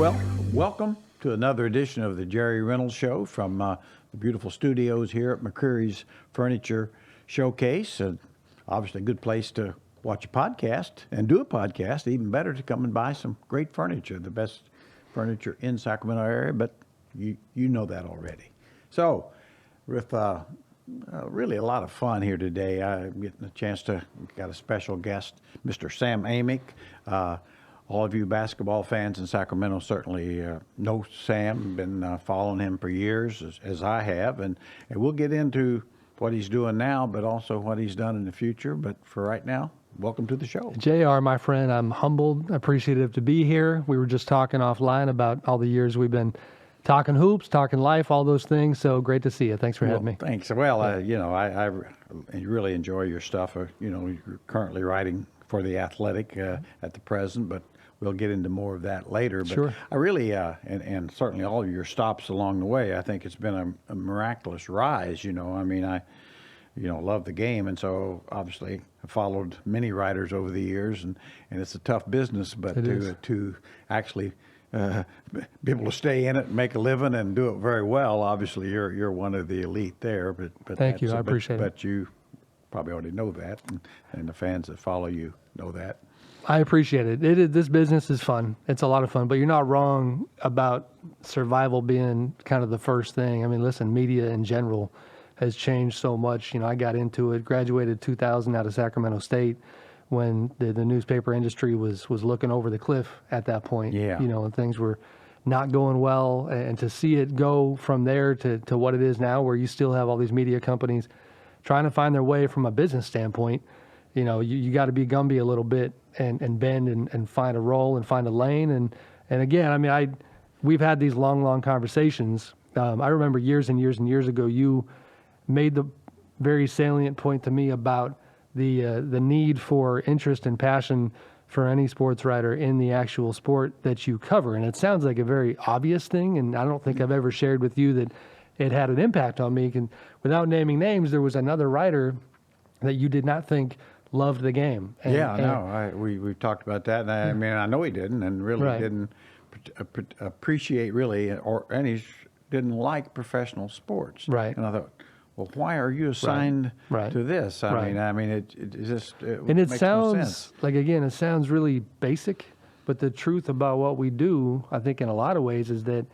Well, welcome to another edition of the Jerry Reynolds Show from the beautiful studios here at McCreary's Furniture Showcase. And obviously a good place to watch a podcast and do a podcast. Even better to come and buy some great furniture, the best furniture in Sacramento area, but you know that already. So with really a lot of fun here today. I'm getting a chance to, got a special guest, Mr. Sam Amick. All of you basketball fans in Sacramento certainly know Sam, been following him for years, as I have, and we'll get into what he's doing now, but also what he's done in the future. But for right now, welcome to the show. JR, my friend, I'm humbled, appreciative to be here. We were just talking offline about all the years we've been talking hoops, talking life, all those things. So great to see you. Thanks for having me. Thanks. Well, I really enjoy your stuff. You're currently writing for The Athletic at the present, but we'll get into more of that later. But sure. I really, and certainly all of your stops along the way, I think it's been a miraculous rise. I love the game. And so obviously I followed many writers over the years, and it's a tough business, but to actually be able to stay in it and make a living and do it very well. Obviously you're one of the elite there, but thank you. I appreciate it. But you probably already know that, and the fans that follow you know that. I appreciate it. This business is fun. It's a lot of fun, but you're not wrong about survival being kind of the first thing. I mean, listen, media in general has changed so much. I got into it, graduated 2000 out of Sacramento State when the newspaper industry was looking over the cliff at that point. Yeah. And things were not going well. And to see it go from there to what it is now, where you still have all these media companies trying to find their way from a business standpoint, you got to be Gumby a little bit and bend and find a role and find a lane. And again, we've had these long conversations. I remember years and years and years ago, you made the very salient point to me about the need for interest and passion for any sports writer in the actual sport that you cover. And it sounds like a very obvious thing, and I don't think I've ever shared with you that it had an impact on me. And without naming names, there was another writer that you did not think loved the game. We've talked about that. And I know he didn't, and really right. didn't appreciate really, and he didn't like professional sports. Right. And I thought, well, why are you assigned to this? It makes sounds no sense. like, again, it sounds really basic, but the truth about what we do, I think in a lot of ways, is that,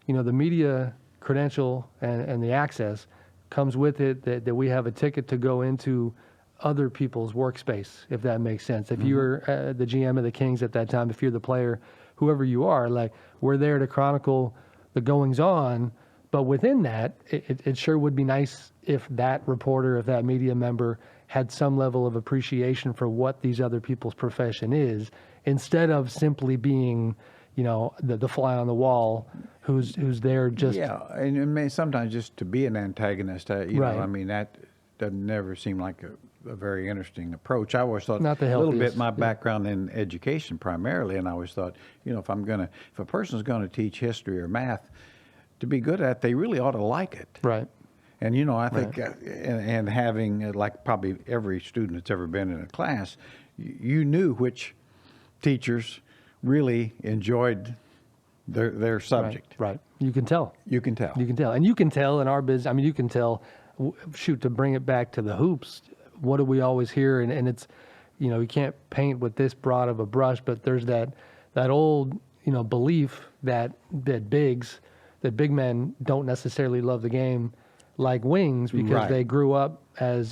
the media credential and the access comes with it, that we have a ticket to go into other people's workspace, if that makes sense. If you're the GM of the Kings at that time, if you're the player, whoever you are, we're there to chronicle the goings on. But within that, it sure would be nice if that reporter, if that media member had some level of appreciation for what these other people's profession is, instead of simply being, the fly on the wall who's there just... Yeah, and sometimes just to be an antagonist, right. That doesn't never seem like a very interesting approach. I always thought not the a little healthiest. bit my background in education primarily, and I always thought, if a person's going to teach history or math, to be good at it, they really ought to like it. Right. And, I think, and having, like probably every student that's ever been in a class, you knew which teachers really enjoyed their subject. Right. You can tell. You can tell. And you can tell in our business, you can tell, to bring it back to the hoops, what do we always hear? And it's, you can't paint with this broad of a brush, but there's that old, belief that big men don't necessarily love the game like wings because right. they grew up as,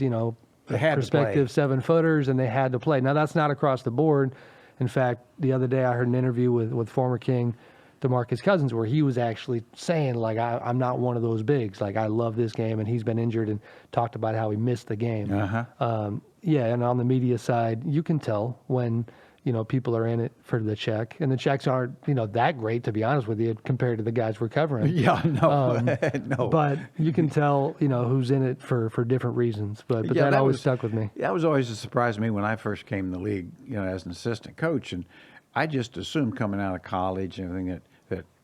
prospective 7-footers and they had to play. Now, that's not across the board. In fact, the other day I heard an interview with former King DeMarcus Cousins where he was actually saying, I'm not one of those bigs. I love this game, and he's been injured and talked about how he missed the game. Uh-huh. And on the media side, you can tell when, people are in it for the check, and the checks aren't, that great, to be honest with you, compared to the guys we're covering. Yeah, no, no. But you can tell, who's in it for different reasons. But that always stuck with me. That was always a surprise to me when I first came in the league, as an assistant coach, and I just assumed coming out of college and everything that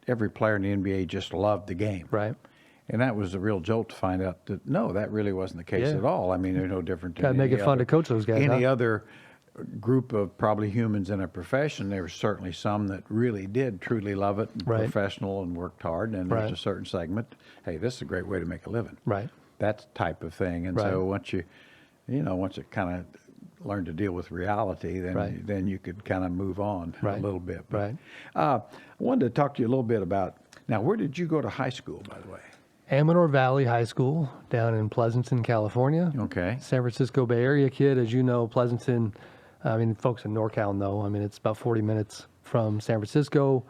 every player in the NBA just loved the game. Right. And that was a real jolt to find out that, no, that really wasn't the case at all. There's no different than got to make it fun to coach those guys. Any other group of probably humans in a profession. There were certainly some that really did truly love it, and Right. professional and worked hard. And there's Right. a certain segment, hey, this is a great way to make a living. Right. That type of thing. And so once you kind of learn to deal with reality, then Right. then you could kind of move on a Right. little bit. Right. I wanted to talk to you a little bit about, now, where did you go to high school, by the way? Amador Valley High School down in Pleasanton, California. Okay. San Francisco Bay Area kid, as you know. Pleasanton, I mean, folks in NorCal know. I mean, it's about 40 minutes from San Francisco.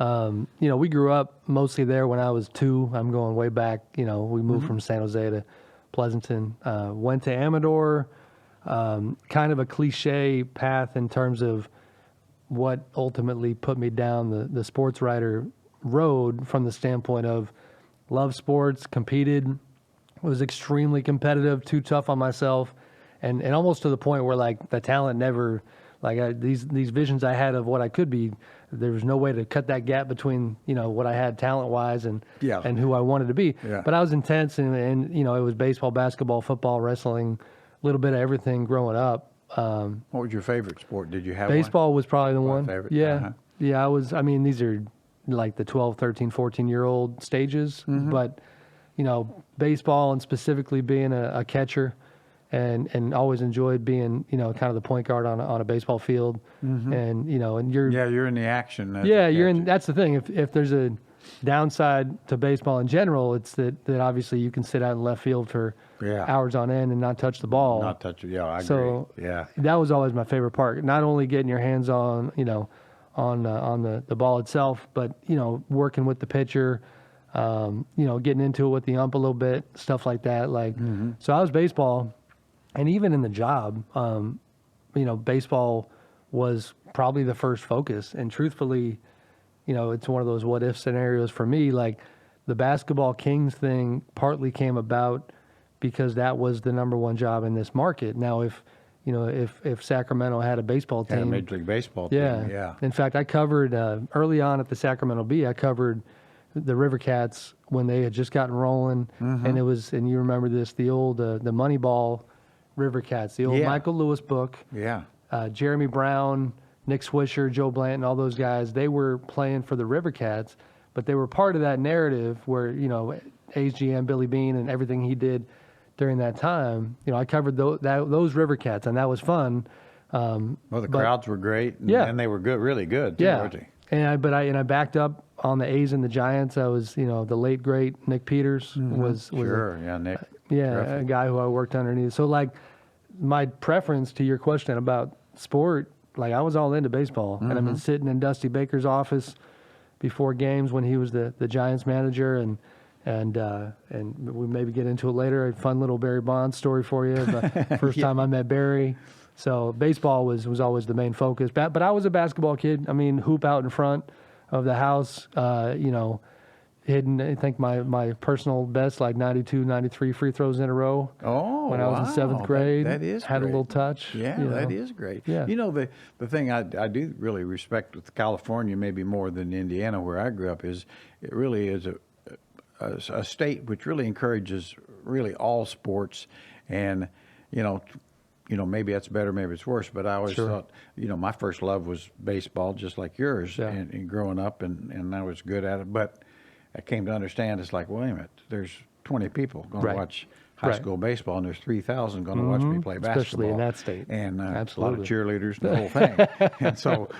We grew up mostly there when I was 2. I'm going way back. We moved from San Jose to Pleasanton. Went to Amador. Kind of a cliche path in terms of what ultimately put me down the sports writer road, from the standpoint of love sports, competed, was extremely competitive, too tough on myself, and almost to the point where, like, the talent never, like, these visions I had of what I could be, there was no way to cut that gap between what I had talent wise and who I wanted to be. Yeah. But I was intense, and it was baseball, basketball, football, wrestling, a little bit of everything growing up. What was your favorite sport? Did you have Baseball was probably the one. favorite? Yeah. Uh-huh. Yeah, these are like the 12, 13, 14-year-old stages. But, baseball, and specifically being a catcher, and always enjoyed being, kind of the point guard on a baseball field. And, and you're... Yeah, you're in the action. Yeah, you're in... That's the thing. If there's a downside to baseball in general, it's that obviously you can sit out in left field for hours on end and not touch the ball. Not touch it. Yeah, I agree. So yeah, that was always my favorite part. Not only getting your hands on, on the ball itself, but working with the pitcher, getting into it with the ump a little bit, stuff like that. Like, so I was baseball, and even in the job, baseball was probably the first focus. And truthfully, it's one of those what if scenarios for me. Like, the basketball Kings thing partly came about because that was the number one job in this market. Now, if Sacramento had a baseball team, had a Major League Baseball team. Yeah. In fact, I covered early on at the Sacramento Bee. I covered the River Cats when they had just gotten rolling, and it was, and you remember this, the old the Moneyball River Cats, the old Michael Lewis book. Yeah. Jeremy Brown, Nick Swisher, Joe Blanton, all those guys, they were playing for the River Cats, but they were part of that narrative where, A's GM Billy Bean and everything he did during that time. I covered those River Cats, and that was fun. Well, the crowds were great, and they were good, really good, too, weren't they? And I backed up on the A's and the Giants. I was, the late great Nick Peters was Sure, Nick. a guy who I worked underneath. So, like, my preference to your question about sport, like, I was all into baseball, and I've been sitting in Dusty Baker's office before games when he was the Giants manager, and we maybe get into it later. A fun little Barry Bonds story for you. The first time I met Barry. So baseball was always the main focus. But I was a basketball kid. I mean, hoop out in front of the house, hitting, I think my personal best, like 92, 93 free throws in a row. Oh, when I was in 7th grade. That is had great. a little touch. Yeah, that is great. Yeah. The thing I do really respect with California, maybe more than Indiana, where I grew up, is it really is a state which really encourages really all sports, and maybe that's better, maybe it's worse, but I always thought, my first love was baseball, just like yours, and growing up, and I was good at it, but I came to understand it's like, wait a minute, there's 20 people going to watch high school baseball, and there's 3,000 going to watch me play basketball. Especially in that state. And a lot Absolutely. of cheerleaders and the whole thing. And so,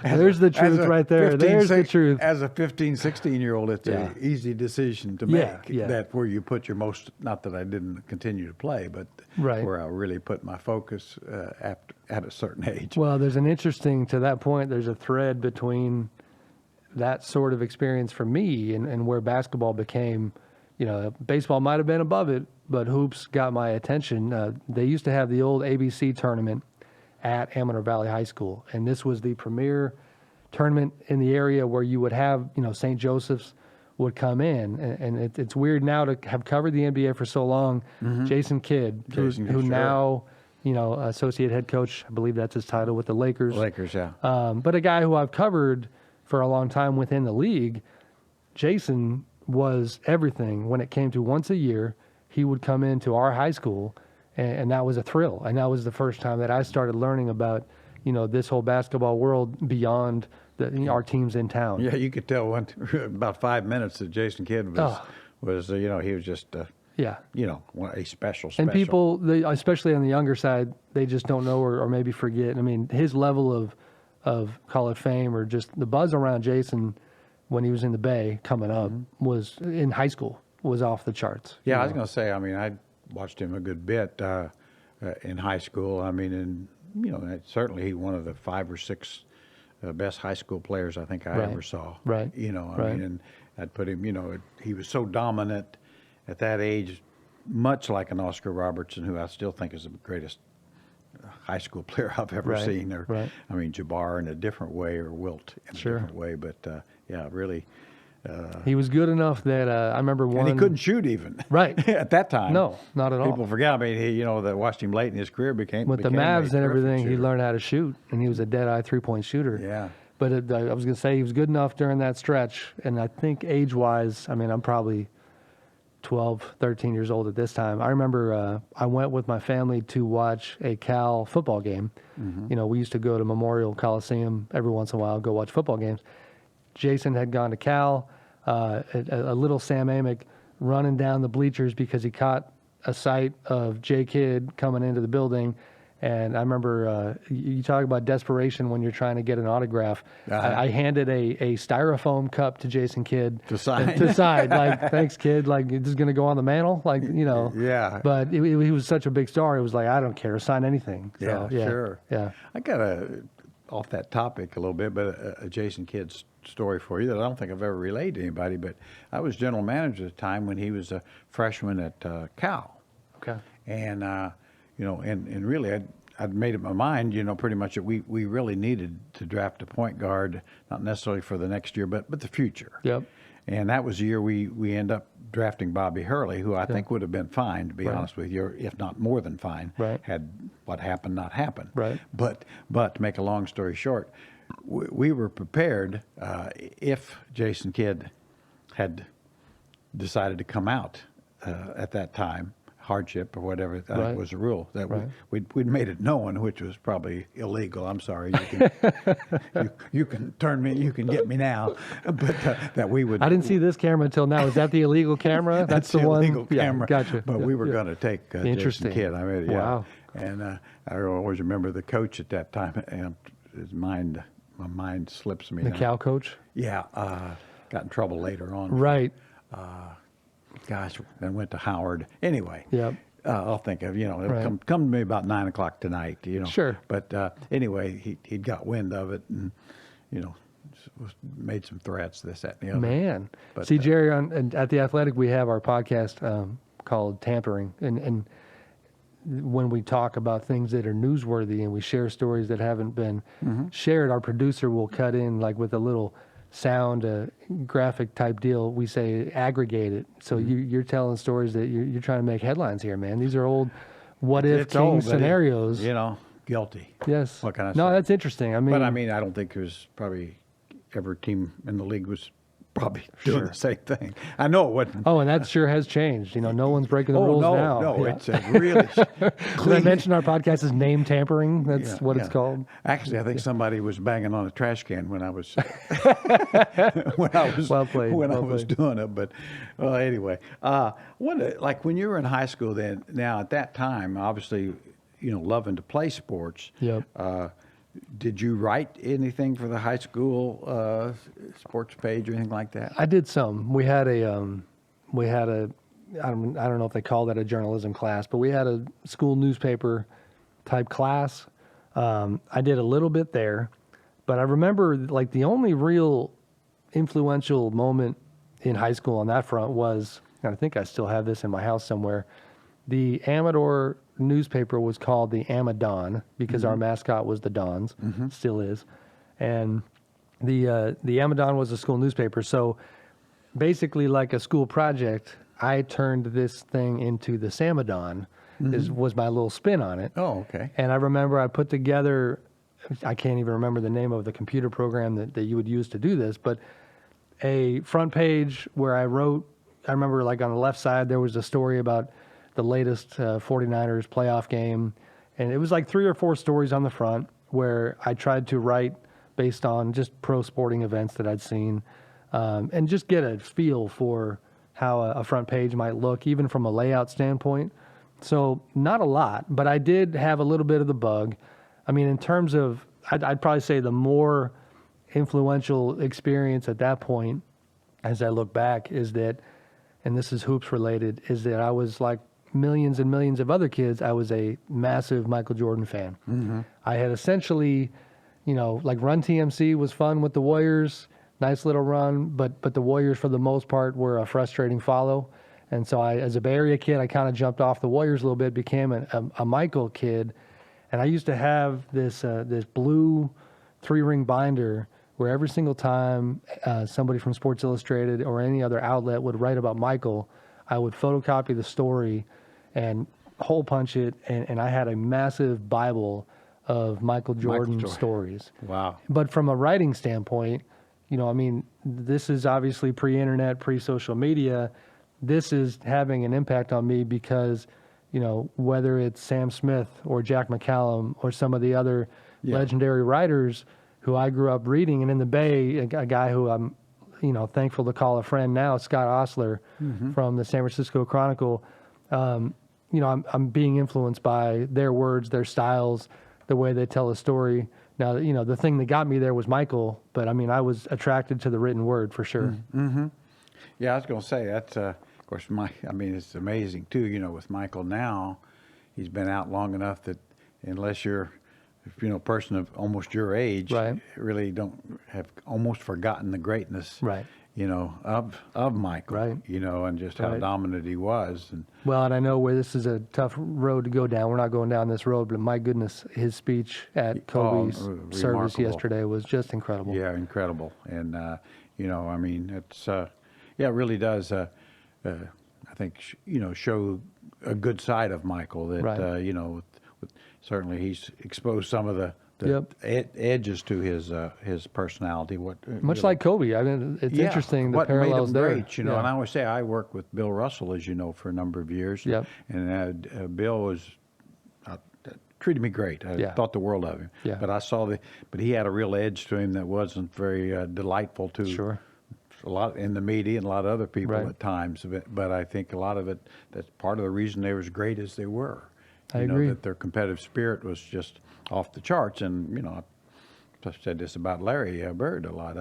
There's the truth right there. There's the truth. As a 15, 16-year-old, it's an easy decision to make. That where you put your most, not that I didn't continue to play, but where I really put my focus at a certain age. Well, there's to that point, there's a thread between that sort of experience for me and where basketball became, baseball might have been above it, but hoops got my attention. They used to have the old ABC tournament at Amador Valley High School, and this was the premier tournament in the area where you would have, St. Joseph's would come in, and it's weird now to have covered the NBA for so long. Jason Kidd, who now, associate head coach, I believe that's his title with the Lakers. Lakers, yeah. But a guy who I've covered for a long time within the league, Jason was everything when it came to once a year. He would come into our high school and that was a thrill. And that was the first time that I started learning about, this whole basketball world beyond our teams in town. Yeah, you could tell about 5 minutes that Jason Kidd was he was just Yeah. A special. And people, especially on the younger side, they just don't know or maybe forget. I mean, his level of call it fame or just the buzz around Jason when he was in the Bay coming up was in high school was off the charts. Yeah, I was going to say, I mean, I watched him a good bit in high school. I mean, and certainly he one of the 5 or 6 best high school players I think I ever saw. Right. I mean, and I'd put him, he was so dominant at that age, much like an Oscar Robertson, who I still think is the greatest high school player I've ever seen. Or, I mean, Jabbar in a different way, or Wilt in a different way. But yeah, really. He was good enough that I remember one. And he couldn't shoot even. Right. At that time. No, not at all. People forget. I mean, he, that watched him late in his career became with the Mavs and everything. He learned how to shoot, and he was a dead-eye three-point shooter. Yeah. But I was going to say he was good enough during that stretch, and I think age-wise, I mean, I'm probably 12, 13 years old at this time. I remember I went with my family to watch a Cal football game. We used to go to Memorial Coliseum every once in a while, go watch football games. Jason had gone to Cal, a little Sam Amick running down the bleachers because he caught a sight of J. Kidd coming into the building. And I remember you talk about desperation when you're trying to get an autograph. I handed a styrofoam cup to Jason Kidd to sign. Like, thanks, kid. Like, this is going to go on the mantle. Like, Yeah. But he was such a big star. It was like, I don't care. Sign anything. So, Yeah, sure. Yeah. I got off that topic a little bit, but a Jason Kidd story for you that I don't think I've ever relayed to anybody. But I was general manager at the time when he was a freshman at Cal. Okay. And and really I'd made up my mind, pretty much that we really needed to draft a point guard, not necessarily for the next year, but the future. Yep. And that was the year we end up drafting Bobby Hurley, who I think would have been fine, to be honest with you, if not more than fine, had what happened not happened. Right. But to make a long story short, we were prepared if Jason Kidd had decided to come out at that time, hardship or whatever was the rule, that we'd made it known, which was probably illegal. I'm sorry. You can turn me, you can get me now, but that we would. I didn't see this camera until now. Is that the illegal camera? That's the one. Illegal camera. Yeah, gotcha. But we were going to take Jason Kidd. I mean, Wow. And I always remember the coach at that time, and my mind slips me. The now. Cal coach. Yeah, got in trouble later on. Right. Gosh, then went to Howard. Anyway, I'll think of, it'll come to me about 9 o'clock tonight, Sure. But anyway, he'd got wind of it and, made some threats, this, that, and the other. Man. But, See, Jerry, at The Athletic, we have our podcast called Tampering. And when we talk about things that are newsworthy and we share stories that haven't been shared, our producer will cut in like with a little sound graphic type deal. We say aggregate it. So you're telling stories that you're trying to make headlines here, man. These are old what if king scenarios. Guilty. Yes. What can I say? No, that's interesting. I mean, but I don't think there's probably every team in the league was probably doing the same thing. I know it wasn't. Oh, and that sure has changed. No one's breaking the rules now. No, it's really Did I mention our podcast is name tampering? That's what it's called. Actually, I think somebody was banging on a trash can when I was well played. I was doing it. But anyway, like when you were in high school, then now at that time, obviously, loving to play sports. Yep. Did you write anything for the high school sports page or anything like that? I did some. We had a I don't know if they call that a journalism class, but we had a school newspaper type class. I did a little bit there, but I remember like the only real influential moment in high school on that front was, and I think I still have this in my house somewhere, the Amador newspaper was called the Amadon because our mascot was the Dons, still is. And the Amadon was a school newspaper. So basically like a school project, I turned this thing into the Samadon, was my little spin on it. Oh, okay. And I remember I put together, I can't even remember the name of the computer program that you would use to do this, but a front page where I remember like on the left side, there was a story about the latest 49ers playoff game. And it was like 3 or 4 stories on the front where I tried to write based on just pro sporting events that I'd seen, and just get a feel for how a front page might look, even from a layout standpoint. So not a lot, but I did have a little bit of the bug. I mean, in terms of, I'd probably say the more influential experience at that point, as I look back, is that, and this is hoops related, is that I was like millions and millions of other kids. I was a massive Michael Jordan fan. Mm-hmm. I had essentially, like Run TMC was fun with the Warriors, nice little run, but the Warriors for the most part were a frustrating follow. And so as a Bay Area kid, I kind of jumped off the Warriors a little bit, became a Michael kid. And I used to have this blue 3-ring binder where every single time somebody from Sports Illustrated or any other outlet would write about Michael, I would photocopy the story and hole punch it. And I had a massive Bible of Michael Jordan stories. Wow. But from a writing standpoint, this is obviously pre-internet, pre-social media. This is having an impact on me because, whether it's Sam Smith or Jack McCallum or some of the other legendary writers who I grew up reading, and in the Bay, a guy who I'm, thankful to call a friend now, Scott Osler from the San Francisco Chronicle. I'm being influenced by their words, their styles, the way they tell a story. Now, the thing that got me there was Michael, but I was attracted to the written word for sure. Mm-hmm. Yeah, I was going to say that's, of course, it's amazing too. With Michael now, he's been out long enough that unless you're, a person of almost your age, right, really don't have almost forgotten the greatness, right, of Michael, right, and just how dominant he was. And I know where this is a tough road to go down. We're not going down this road, but my goodness, his speech at Kobe's service remarkable. Yesterday was just incredible. Yeah, incredible. And, it's, it really does, I think, show a good side of Michael that, right. Certainly he's exposed some of the edges to his personality. Much like Kobe. It's interesting the parallels there. Great, and I always say I worked with Bill Russell, as you know, for a number of years. Yep. And Bill was treated me great. I thought the world of him. Yeah. But he had a real edge to him that wasn't very delightful to. Sure. A lot in the media and a lot of other people right. at times. But I think a lot of it, that's part of the reason they were as great as they were. I agree. That their competitive spirit was just off the charts. And, I've said this about Larry Bird a lot.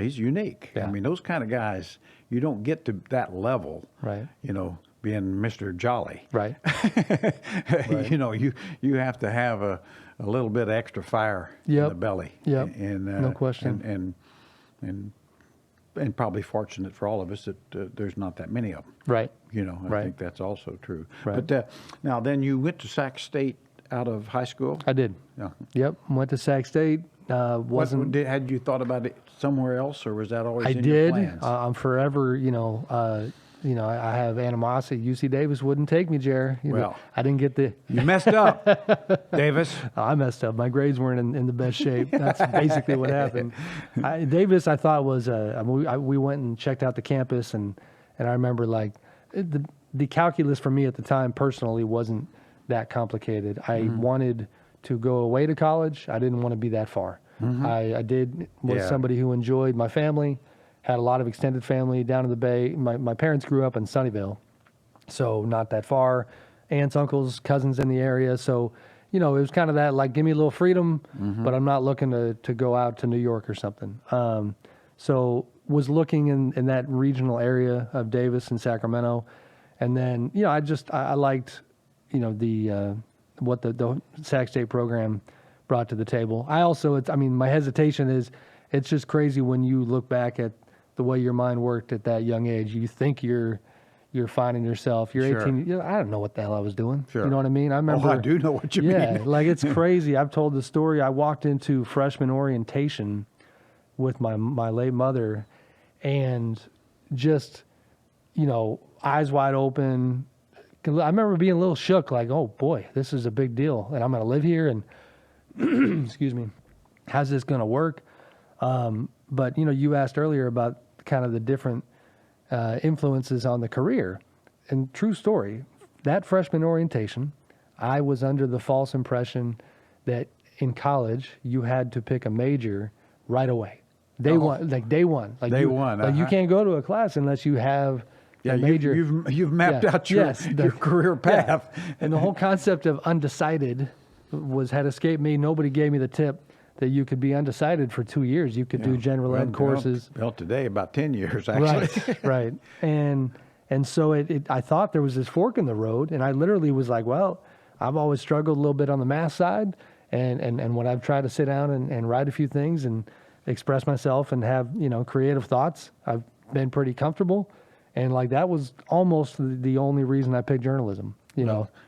He's unique. Yeah. Those kind of guys, you don't get to that level, right. Being Mr. Jolly. Right. Right. You have to have a little bit of extra fire in the belly. Yep. And, no question. And probably fortunate for all of us that there's not that many of them. Right. I think that's also true. Right. But now then you went to Sac State out of high school? I did. Yeah. Yep. Went to Sac State. Had you thought about it somewhere else, or was that always in your plans? I'm forever, I have animosity. UC Davis wouldn't take me, Jer. I didn't get the... You messed up, Davis. I messed up. My grades weren't in the best shape. That's basically what happened. Davis, I thought was... we went and checked out the campus, and I remember the calculus for me at the time personally wasn't that complicated. I wanted to go away to college. I didn't want to be that far. Mm-hmm. Was somebody who enjoyed my family. Had a lot of extended family down in the Bay. My parents grew up in Sunnyvale, so not that far. Aunts, uncles, cousins in the area. So, it was kind of that, give me a little freedom, but I'm not looking to go out to New York or something. So was looking in that regional area of Davis and Sacramento. And then, I liked, what the Sac State program brought to the table. I also, my hesitation is, it's just crazy when you look back at the way your mind worked at that young age. You think you're finding yourself. You're 18. I don't know what the hell I was doing. Sure. You know what I mean? I remember. I do know what you mean. Yeah, it's crazy. I've told the story. I walked into freshman orientation with my late mother, and just, eyes wide open. I remember being a little shook, oh boy, this is a big deal, and I'm going to live here, and excuse me, how's this going to work? But, you asked earlier about kind of the different influences on the career. And true story, that freshman orientation, I was under the false impression that in college you had to pick a major right away. Day one. Like Day one, Like you can't go to a class unless you have Yeah, a major. you've mapped out your career path. And the whole concept of undecided had escaped me. Nobody gave me the tip that you could be undecided for 2 years. You could do general ed courses. Well, today about 10 years actually. Right. And so I thought there was this fork in the road, and I literally was like, well, I've always struggled a little bit on the math side, and when I've tried to sit down and write a few things and express myself and have, creative thoughts, I've been pretty comfortable. And like that was almost the only reason I picked journalism,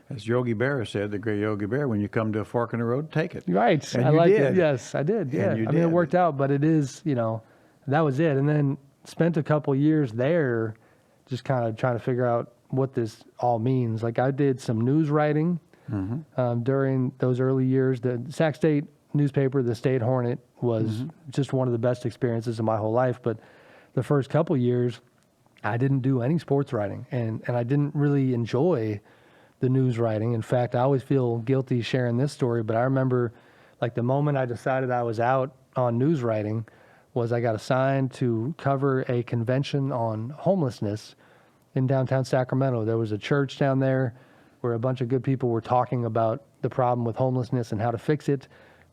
As Yogi Berra said, the great Yogi Berra, when you come to a fork in the road, take it. Right. And I you like did. it. Yes, I did. Yeah. And you I mean, it did. worked out, but it is, that was it. And then spent a couple years there just kind of trying to figure out what this all means. Like I did some news writing during those early years. The Sac State newspaper, the State Hornet, was just one of the best experiences of my whole life. But the first couple years, I didn't do any sports writing, and I didn't really enjoy the news writing. In fact, I always feel guilty sharing this story, but I remember like the moment I decided I was out on news writing was I got assigned to cover a convention on homelessness in downtown Sacramento. There was a church down there where a bunch of good people were talking about the problem with homelessness and how to fix it.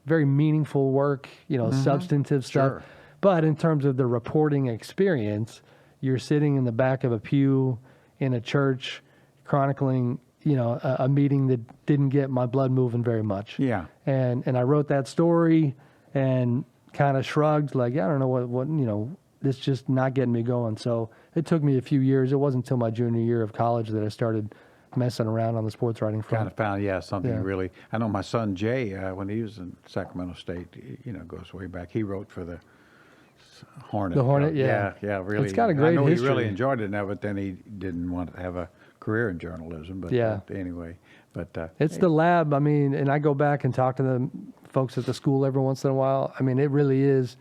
Very meaningful work, substantive stuff. Sure. But in terms of the reporting experience, you're sitting in the back of a pew in a church chronicling, a meeting that didn't get my blood moving very much. Yeah. And I wrote that story and kind of shrugged like, I don't know what, this just not getting me going. So it took me a few years. It wasn't until my junior year of college that I started messing around on the sports writing front. Kind of found, something really. I know my son Jay, when he was in Sacramento State, goes way back. He wrote for the Hornet. The Hornet, yeah, really. It's got a great I know history. he really enjoyed it now, but then he didn't want to have a career in journalism. But anyway, it's the lab. I mean, and I go back and talk to the folks at the school every once in a while. I mean, it really is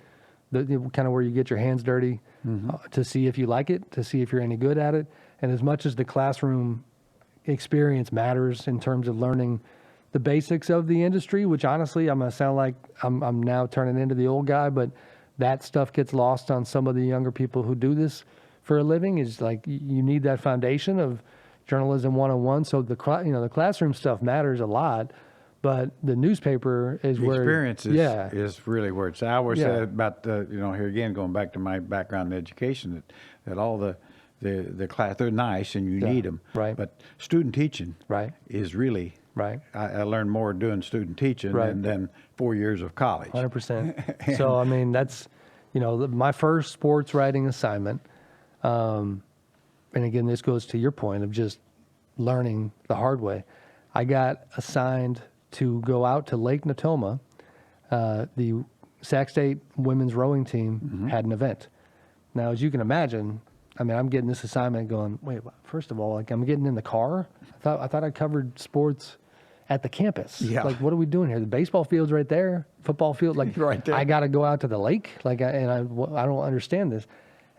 the kind of where you get your hands dirty to see if you like it, to see if you're any good at it. And as much as the classroom experience matters in terms of learning the basics of the industry, which honestly, I'm going to sound like I'm now turning into the old guy, but that stuff gets lost on some of the younger people who do this for a living. Is like you need that foundation of journalism 101. So the classroom stuff matters a lot, but the newspaper is the where experience is really where it's. I always said about here again going back to my background in education that all the class, they're nice and you need them, right? But student teaching is really right. I learned more doing student teaching than 4 years of college. 100%. So I mean that's my first sports writing assignment. And again, this goes to your point of just learning the hard way. I got assigned to go out to Lake Natoma. The Sac State women's rowing team had an event. Now, as you can imagine, I mean, I'm getting this assignment going, wait, first of all, like I'm getting in the car. I thought I covered sports at the campus. Yeah. Like, what are we doing here? The baseball field's right there, football field, like right there. I got to go out to the lake. Like, I don't understand this.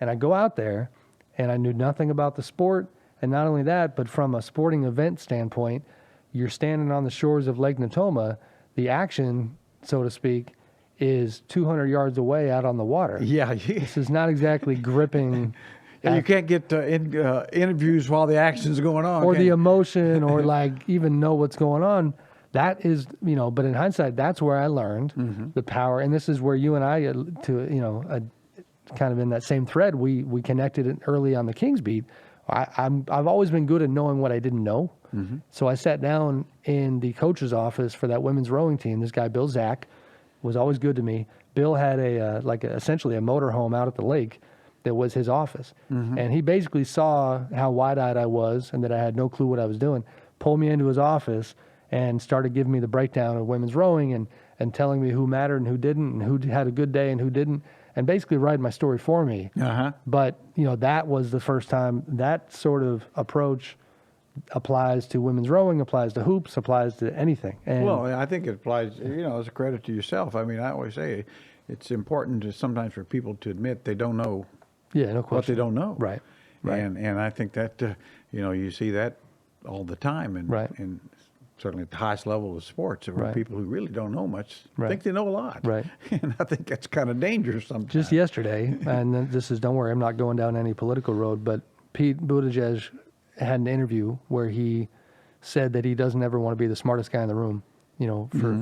And I go out there and I knew nothing about the sport. And not only that, but from a sporting event standpoint, you're standing on the shores of Lake Natoma. The action, so to speak, is 200 yards away out on the water. Yeah. This is not exactly gripping. And you can't get interviews while the action's going on. Or the emotion or like even know what's going on. That is, but in hindsight, that's where I learned the power. And this is where you and I, kind of in that same thread, we connected early on the Kings beat. I've always been good at knowing what I didn't know. So I sat down in the coach's office for that women's rowing team. This guy, Bill Zach, was always good to me. Bill had essentially a motorhome out at the lake that was his office. And he basically saw how wide-eyed I was and that I had no clue what I was doing, pulled me into his office and started giving me the breakdown of women's rowing and telling me who mattered and who didn't and who had a good day and who didn't, and basically writing my story for me. But, that was the first time that sort of approach applies to women's rowing, applies to hoops, applies to anything. And well, I think it applies, as a credit to yourself. I mean, I always say it's important sometimes for people to admit they don't know no question. what they don't know. Right. And I think that, you see that all the time, and Right. and certainly at the highest level of sports, there are Right. people who really don't know much, Right. think they know a lot, Right. and I think that's kind of dangerous sometimes. Just yesterday, and then don't worry, I'm not going down any political road, but Pete Buttigieg had an interview where he said that he doesn't ever want to be the smartest guy in the room,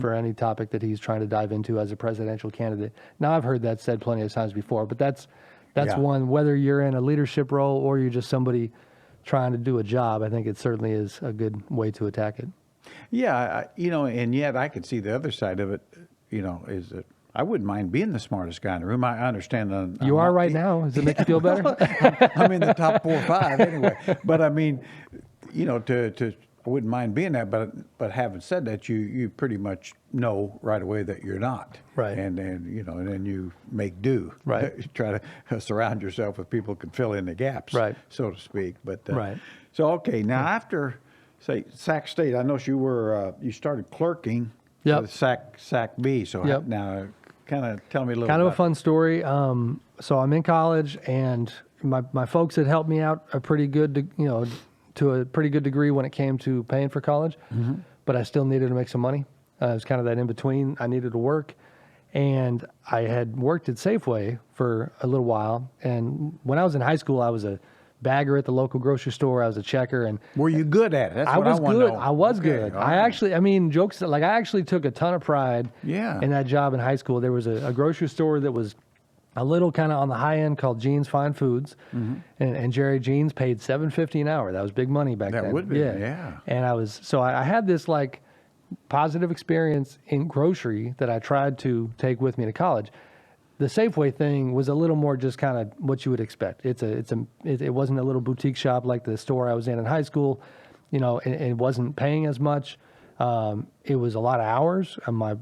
for any topic that he's trying to dive into as a presidential candidate. Now, I've heard that said plenty of times before, but that's Yeah. one, whether you're in a leadership role or you're just somebody trying to do a job, I think it certainly is a good way to attack it. Yeah, and yet I could see the other side of it, is that I wouldn't mind being the smartest guy in the room. I understand. You are right now. Does it make you feel better? I'm in the top 4 or 5 anyway. But I mean, I wouldn't mind being that. But having said that, you pretty much know right away that you're not. Right. And then you make do. Right. You try to surround yourself with people who can fill in the gaps. Right. So to speak. But Right. So okay, now after say Sac State, I know you started clerking. Yep. With Sac B. So Yep. now, kind of tell me a little. Kind of a about fun story. So I'm in college, and my folks had helped me out to a pretty good degree when it came to paying for college, but I still needed to make some money. It was kind of that in between. I needed to work, and I had worked at Safeway for a little while. And when I was in high school, I was a bagger at the local grocery store. I was a checker, and Were you good at it? That's what was I want good. to know. I was Okay, good. all I right. actually, jokes like I actually took a ton of pride Yeah. in that job in high school. There was a grocery store that was a little kind of on the high end called Jean's Fine Foods, and Jerry Jeans paid $7.50 an hour. That was big money back then. That would be, yeah. And I had this like positive experience in grocery that I tried to take with me to college. The Safeway thing was a little more just kind of what you would expect. It wasn't a little boutique shop like the store I was in high school. It wasn't paying as much. It was a lot of hours. My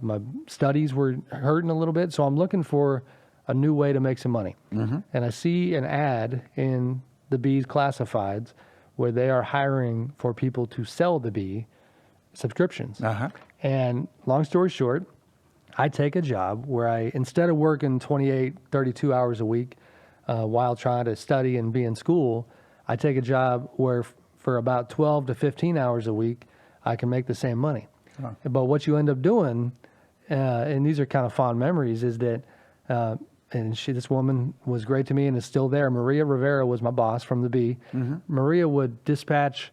studies were hurting a little bit, so I'm looking for a new way to make some money. And I see an ad in the Bee's classifieds where they are hiring for people to sell the Bee subscriptions. And long story short, I take a job where instead of working 28, 32 hours a week while trying to study and be in school, I take a job where for about 12 to 15 hours a week, I can make the same money. But what you end up doing, and these are kind of fond memories, is that, this woman was great to me and is still there. Maria Rivera was my boss from the Bee. Maria would dispatch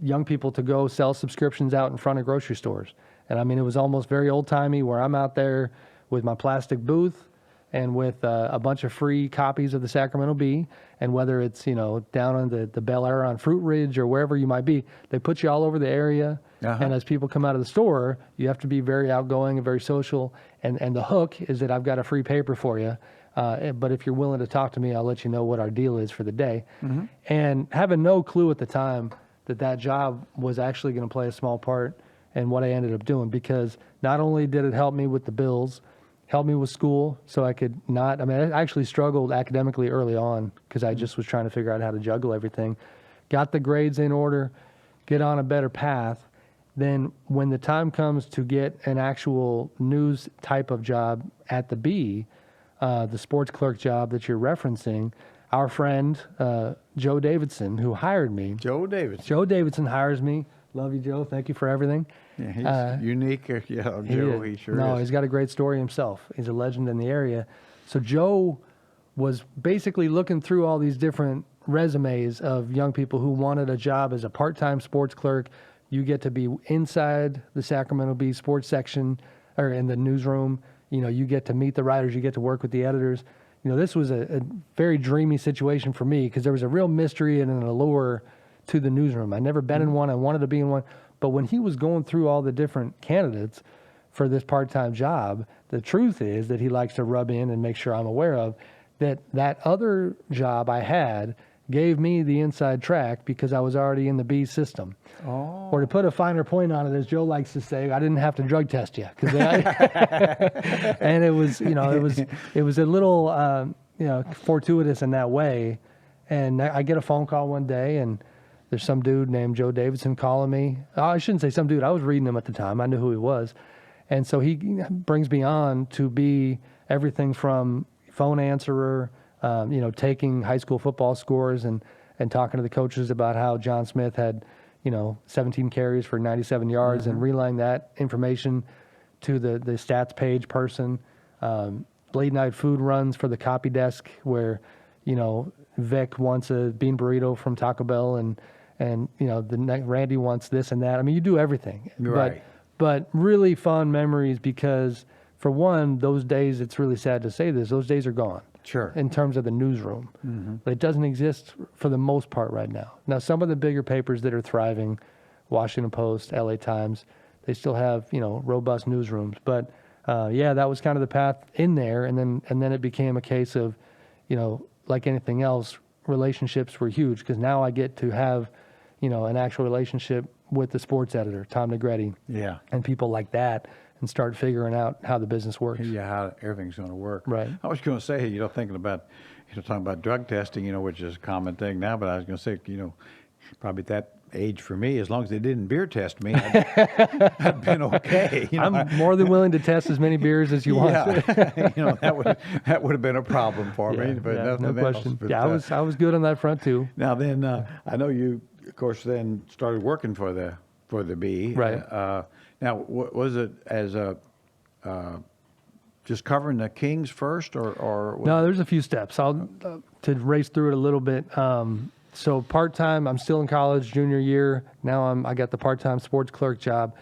young people to go sell subscriptions out in front of grocery stores. And I mean, it was almost very old-timey where I'm out there with my plastic booth and with a bunch of free copies of the Sacramento Bee. And whether it's, down on the Bel Air on Fruit Ridge or wherever you might be, they put you all over the area. And as people come out of the store, you have to be very outgoing and very social. And the hook is that I've got a free paper for you. But if you're willing to talk to me, I'll let you know what our deal is for the day. And having no clue at the time that job was actually going to play a small part in what I ended up doing, because not only did it help me with the bills, helped me with school so I could not, I actually struggled academically early on because I just was trying to figure out how to juggle everything. Got the grades in order, get on a better path. Then when the time comes to get an actual news type of job at the Bee, the sports clerk job that you're referencing, our friend Joe Davidson, who hired me. Joe Davidson hires me. Love you, Joe. Thank you for everything. Yeah, he's unique. Yeah, Joe, he sure is. No, he's got a great story himself. He's a legend in the area. So Joe was basically looking through all these different resumes of young people who wanted a job as a part-time sports clerk. You get to be inside the Sacramento Bee sports section or in the newsroom. You get to meet the writers. You get to work with the editors. This was a very dreamy situation for me because there was a real mystery and an allure to the newsroom. I'd never been in one. I wanted to be in one. But when he was going through all the different candidates for this part-time job, the truth is that he likes to rub in and make sure I'm aware of that other job I had gave me the inside track because I was already in the Bee system. Oh. Or to put a finer point on it, as Joe likes to say, I didn't have to drug test you. And it was a little, fortuitous in that way. And I get a phone call one day, and there's some dude named Joe Davidson calling me. Oh, I shouldn't say some dude. I was reading him at the time. I knew who he was. And so he brings me on to be everything from phone answerer, taking high school football scores and and talking to the coaches about how John Smith had, 17 carries for 97 yards and relaying that information to the stats page person. Late night food runs for the copy desk where, Vic wants a bean burrito from Taco Bell and Randy wants this and that. I mean, you do everything. Right. But really fun memories because, for one, those days, it's really sad to say this, those days are gone. Sure. In terms of the newsroom. But it doesn't exist for the most part right now. Now, some of the bigger papers that are thriving, Washington Post, LA Times, they still have, robust newsrooms. But, that was kind of the path in there. And then it became a case of, like anything else, relationships were huge because now I get to have, an actual relationship with the sports editor, Tom Negretti. Yeah. And people like that, and start figuring out how the business works. Yeah, how everything's going to work. Right. I was going to say, talking about drug testing, which is a common thing now, but I was going to say, probably at that age for me, as long as they didn't beer test me, I'd been okay. I'm more than willing to test as many beers as you want. Yeah, that would have been a problem for me, but nothing no question. Else, but, I was good on that front too. Now then, I know you, of course, then started working for the Bee. Right. Now, was it as just covering the Kings first, or no? There's a few steps. I'll to race through it a little bit. So part-time, I'm still in college, junior year. Now I got the part-time sports clerk job.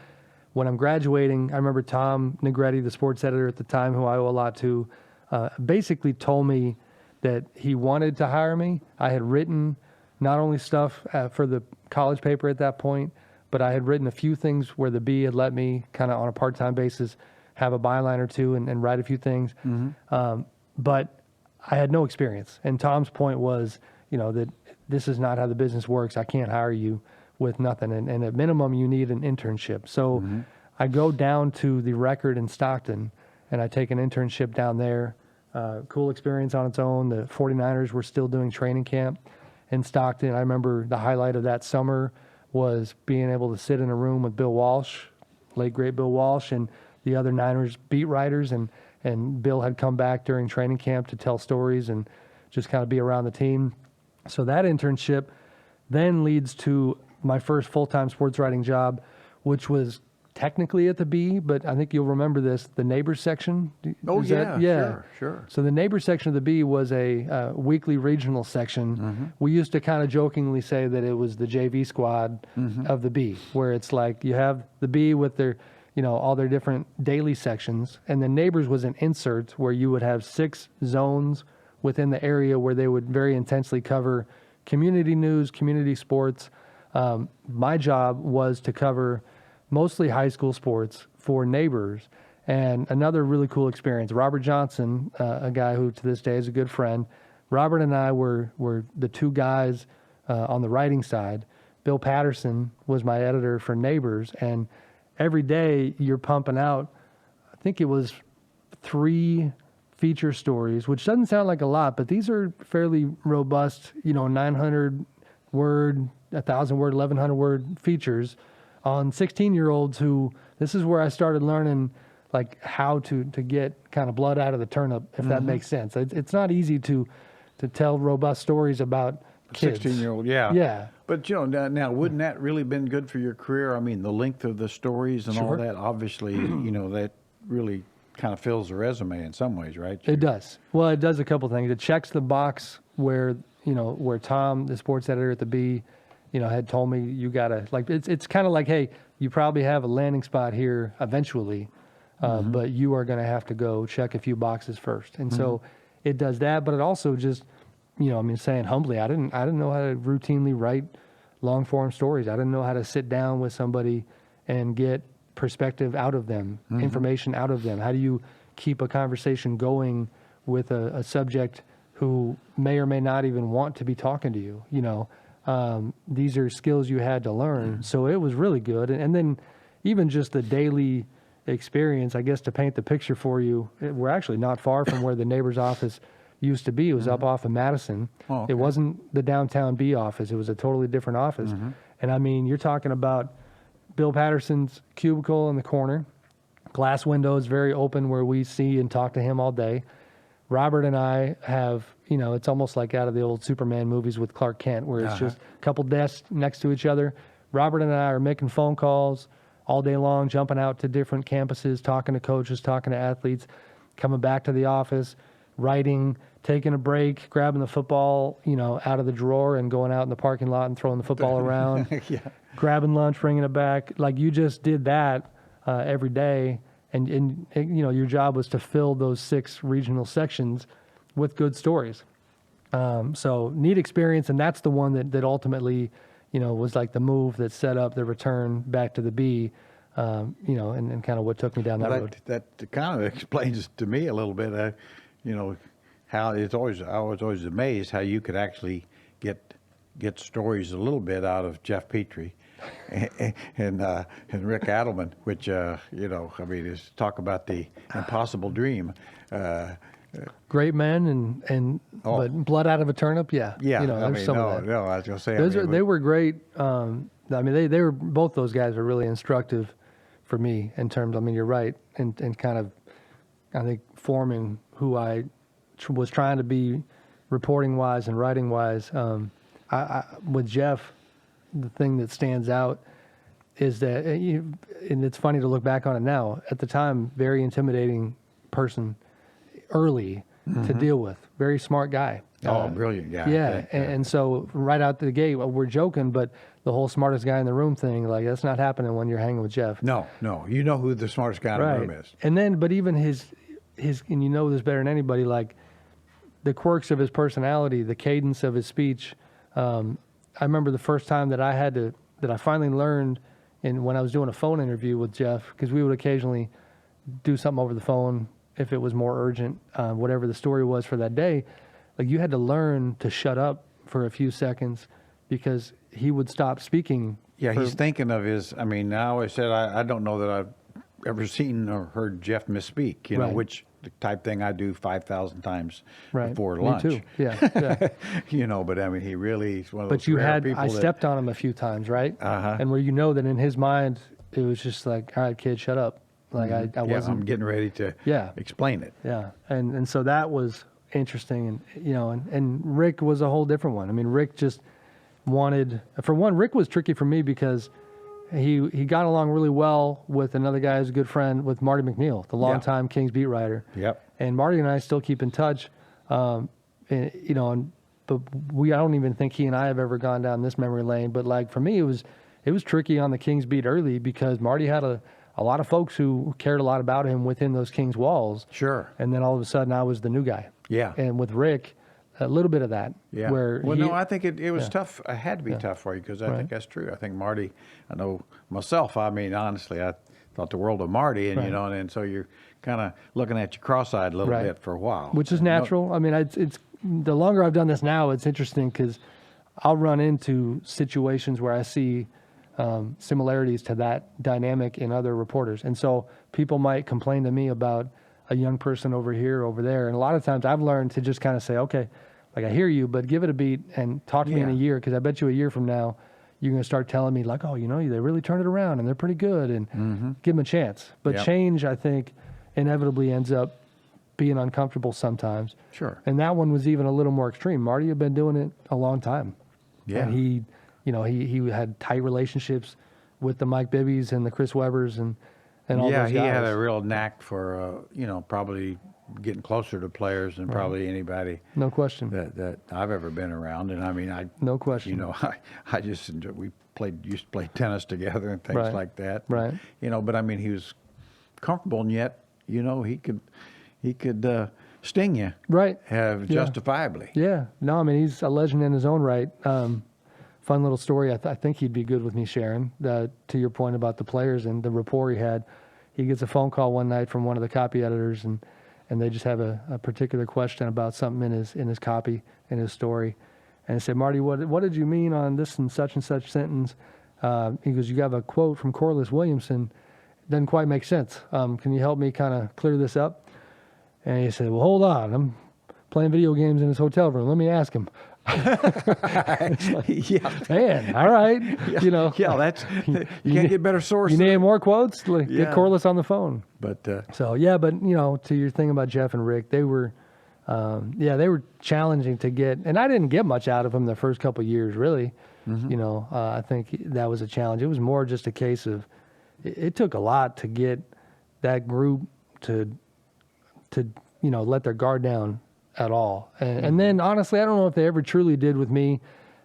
When I'm graduating, I remember Tom Negretti, the sports editor at the time, who I owe a lot to, basically told me that he wanted to hire me. I had written not only stuff for the college paper at that point, but I had written a few things where the Bee had let me kind of on a part-time basis have a byline or two and write a few things. But I had no experience. And Tom's point was, that this is not how the business works. I can't hire you with nothing. And at minimum, you need an internship. So I go down to the Record in Stockton, and I take an internship down there. Cool experience on its own. The 49ers were still doing training camp in Stockton. I remember the highlight of that summer was being able to sit in a room with Bill Walsh, late great Bill Walsh, and the other Niners beat writers. And Bill had come back during training camp to tell stories and just kind of be around the team. So that internship then leads to my first full-time sports writing job, which was technically at the Bee, but I think you'll remember this, the neighbors section. Oh, yeah, sure. So the neighbors section of the Bee was a weekly regional section. We used to kind of jokingly say that it was the JV squad of the Bee, where it's like you have the Bee with their, all their different daily sections, and the neighbors was an insert where you would have 6 zones within the area where they would very intensely cover community news, community sports. My job was to cover mostly high school sports for neighbors. And another really cool experience, Robert Johnson, a guy who to this day is a good friend, Robert and I were the two guys on the writing side. Bill Patterson was my editor for Neighbors, and every day you're pumping out, I think it was 3 feature stories, which doesn't sound like a lot, but these are fairly robust, 900 word, 1,000 word, 1,100 word features on 16-year-olds who, this is where I started learning like how to get kind of blood out of the turnip, if that makes sense. It's not easy to tell robust stories about kids. 16-year-old, yeah. Yeah. But, now wouldn't that really been good for your career? I mean, the length of the stories and all that, obviously, that really kind of fills the resume in some ways, right? It does. Well, it does a couple things. It checks the box where Tom, the sports editor at the Bee, had told me you gotta, like, it's kind of like, hey, you probably have a landing spot here eventually, but you are going to have to go check a few boxes first. And so it does that, but it also just, saying humbly, I didn't know how to routinely write long form stories. I didn't know how to sit down with somebody and get perspective out of them, information out of them. How do you keep a conversation going with a subject who may or may not even want to be talking to you? These are skills you had to learn. So it was really good. And then even just the daily experience, I guess, to paint the picture for you, we're actually not far from where the Neighbors office used to be. It was up off of Madison. Oh, okay. It wasn't the downtown Bee office. It was a totally different office. And I mean, you're talking about Bill Patterson's cubicle in the corner, glass windows, very open, where we see and talk to him all day. Robert and I have, it's almost like out of the old Superman movies with Clark Kent, where it's just a couple desks next to each other. Robert and I are making phone calls all day long, jumping out to different campuses, talking to coaches, talking to athletes, coming back to the office, writing, taking a break, grabbing the football, out of the drawer and going out in the parking lot and throwing the football around, grabbing lunch, bringing it back. Like you just did that every day. And your job was to fill those 6 regional sections with good stories. So neat experience. And that's the one that ultimately, was like the move that set up the return back to the B, and kind of what took me down that road. That kind of explains to me a little bit, how I was always amazed how you could actually get stories a little bit out of Jeff Petrie and Rick Adelman, which is talk about the impossible dream. Great men but blood out of a turnip, yeah. There's some of that. No, I was gonna say they were great. They were both those guys were really instructive for me in terms. You're right, and kind of, I think forming who I was trying to be, reporting wise and writing wise. With Jeff, the thing that stands out is that, and it's funny to look back on it now. At the time, very intimidating person, early to deal with. Very smart guy. Brilliant guy. Yeah, and so right out the gate, we're joking, but the whole smartest guy in the room thing, like that's not happening when you're hanging with Jeff. No, you know who the smartest guy in the room is. And then, but even his, and you know this better than anybody, like the quirks of his personality, the cadence of his speech. I remember the first time that I finally learned when I was doing a phone interview with Jeff, because we would occasionally do something over the phone if it was more urgent, whatever the story was for that day. Like you had to learn to shut up for a few seconds because he would stop speaking. Yeah, he's thinking of his, I always said, I don't know that I've ever seen or heard Jeff misspeak, which the type thing I do 5,000 times before lunch. Me too. Yeah. But he really is one of those But rare people I stepped on him a few times, right? And where that in his mind, it was just like, all right, kid, shut up. Like I wasn't. I'm getting ready to explain it. Yeah. And so that was interesting. And Rick was a whole different one. Rick just wanted, for one, Rick was tricky for me because he got along really well with another guy who's a good friend, with Marty McNeil, the longtime Kings beat writer. Yep. And Marty and I still keep in touch. But I don't even think he and I have ever gone down this memory lane. But like for me, it was tricky on the Kings beat early because Marty had a lot of folks who cared a lot about him within those Kings walls. Sure. And then all of a sudden I was the new guy. Yeah. And with Rick, a little bit of that. Yeah. I think it was tough. It had to be tough for you because I think that's true. I think Marty, I know myself, honestly, I thought the world of Marty, and and so you're kind of looking at you cross-eyed a little bit for a while. Which is natural. It's the longer I've done this now, it's interesting because I'll run into situations where I see similarities to that dynamic in other reporters. And so people might complain to me about a young person over here, over there. And a lot of times I've learned to just kind of say, okay, like I hear you, but give it a beat and talk to me in a year, because I bet you a year from now, you're going to start telling me like, oh, they really turned it around and they're pretty good, and give them a chance. But change, I think, inevitably ends up being uncomfortable sometimes. Sure. And that one was even a little more extreme. Marty had been doing it a long time. Yeah. And he had tight relationships with the Mike Bibbies and the Chris Webbers and all those guys. Yeah, he had a real knack for, probably getting closer to players than probably anybody. No question. That I've ever been around. And no question. I just enjoy, used to play tennis together and things like that. Right. But he was comfortable, and yet, he could sting you. Right. Justifiably. Yeah. No, he's a legend in his own right. Fun little story. I think he'd be good with me sharing. To your point about the players and the rapport he had, he gets a phone call one night from one of the copy editors, and they just have a particular question about something in his copy, in his story. And I said, Marty, what did you mean on this and such sentence? He goes, you have a quote from Corliss Williamson. Doesn't quite make sense. Can you help me kind of clear this up? And he said, well, hold on. I'm playing video games in his hotel room. Let me ask him. Man, all right. That's you can't get better sources. You need more quotes? Get Corliss on the phone. But to your thing about Jeff and Rick, they were Yeah, they were challenging to get, and I didn't get much out of them the first couple of years, really. I think that was a challenge. It was more just a case of, it took a lot to get that group to let their guard down at all. And then honestly, I don't know if they ever truly did with me.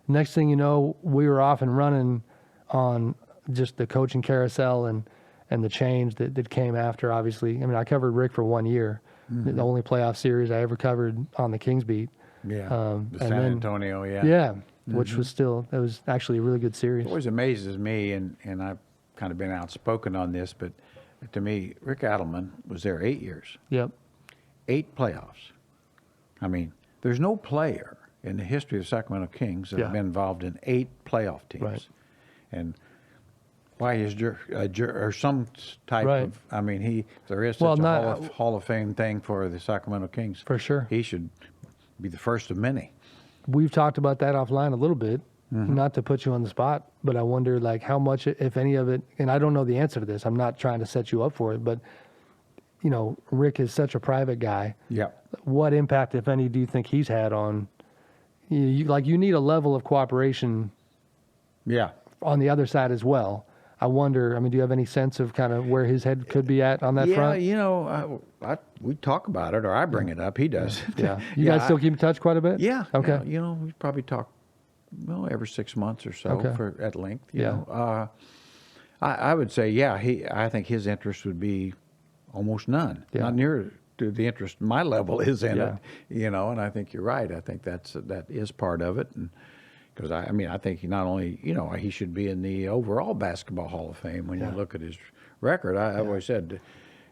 Next thing you know, we were off and running on just the coaching carousel and the change that came after, obviously. I mean, I covered Rick for 1 year, the only playoff series I ever covered on the Kings beat. Yeah, the and San then, Antonio, yeah. Yeah, which was that was actually a really good series. It always amazes me, and I've kind of been outspoken on this, but to me, Rick Adelman was there 8 years. Yep. 8 playoffs. I mean, there's no player in the history of the Sacramento Kings that have been involved in 8 playoff teams. Right. And why is or some type of, I mean, there is such a Hall of Fame thing for the Sacramento Kings. For sure. He should be the first of many. We've talked about that offline a little bit, not to put you on the spot, but I wonder how much, if any of it, and I don't know the answer to this. I'm not trying to set you up for it, but Rick is such a private guy. Yeah. What impact, if any, do you think he's had on you need a level of cooperation on the other side as well. I wonder, do you have any sense of kind of where his head could be at on that front? Yeah, we talk about it, or I bring it up. He does. Yeah. You guys still keep in touch quite a bit? Yeah. Okay. We probably talk, every 6 months or so at length. You know. I would say, I think his interest would be almost none. Yeah. Not near to the interest my level is in it. And I think you're right. I think that is part of it. And because I think he not only, he should be in the overall basketball Hall of Fame when you look at his record. I've always said,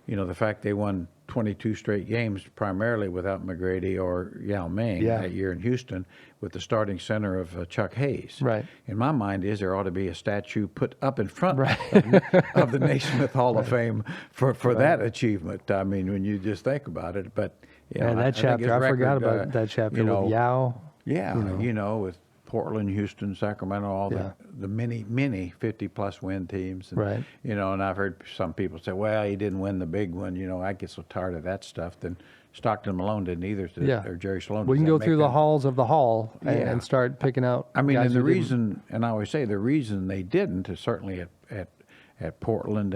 the fact they won 22 straight games primarily without McGrady or Yao Ming that year in Houston with the starting center of Chuck Hayes. Right. In my mind there ought to be a statue put up in front of the Naismith Hall of Fame for that achievement. I mean, when you just think about it. But, that chapter, I forgot about that chapter with Yao. Yeah, with Portland, Houston, Sacramento, all the many 50-plus win teams. And, and I've heard some people say, well, he didn't win the big one. I get so tired of that stuff. Then Stockton Malone didn't either, or Jerry Sloan. We can go through the halls of the hall and start picking out and the reason, and I always say the reason they didn't is certainly at Portland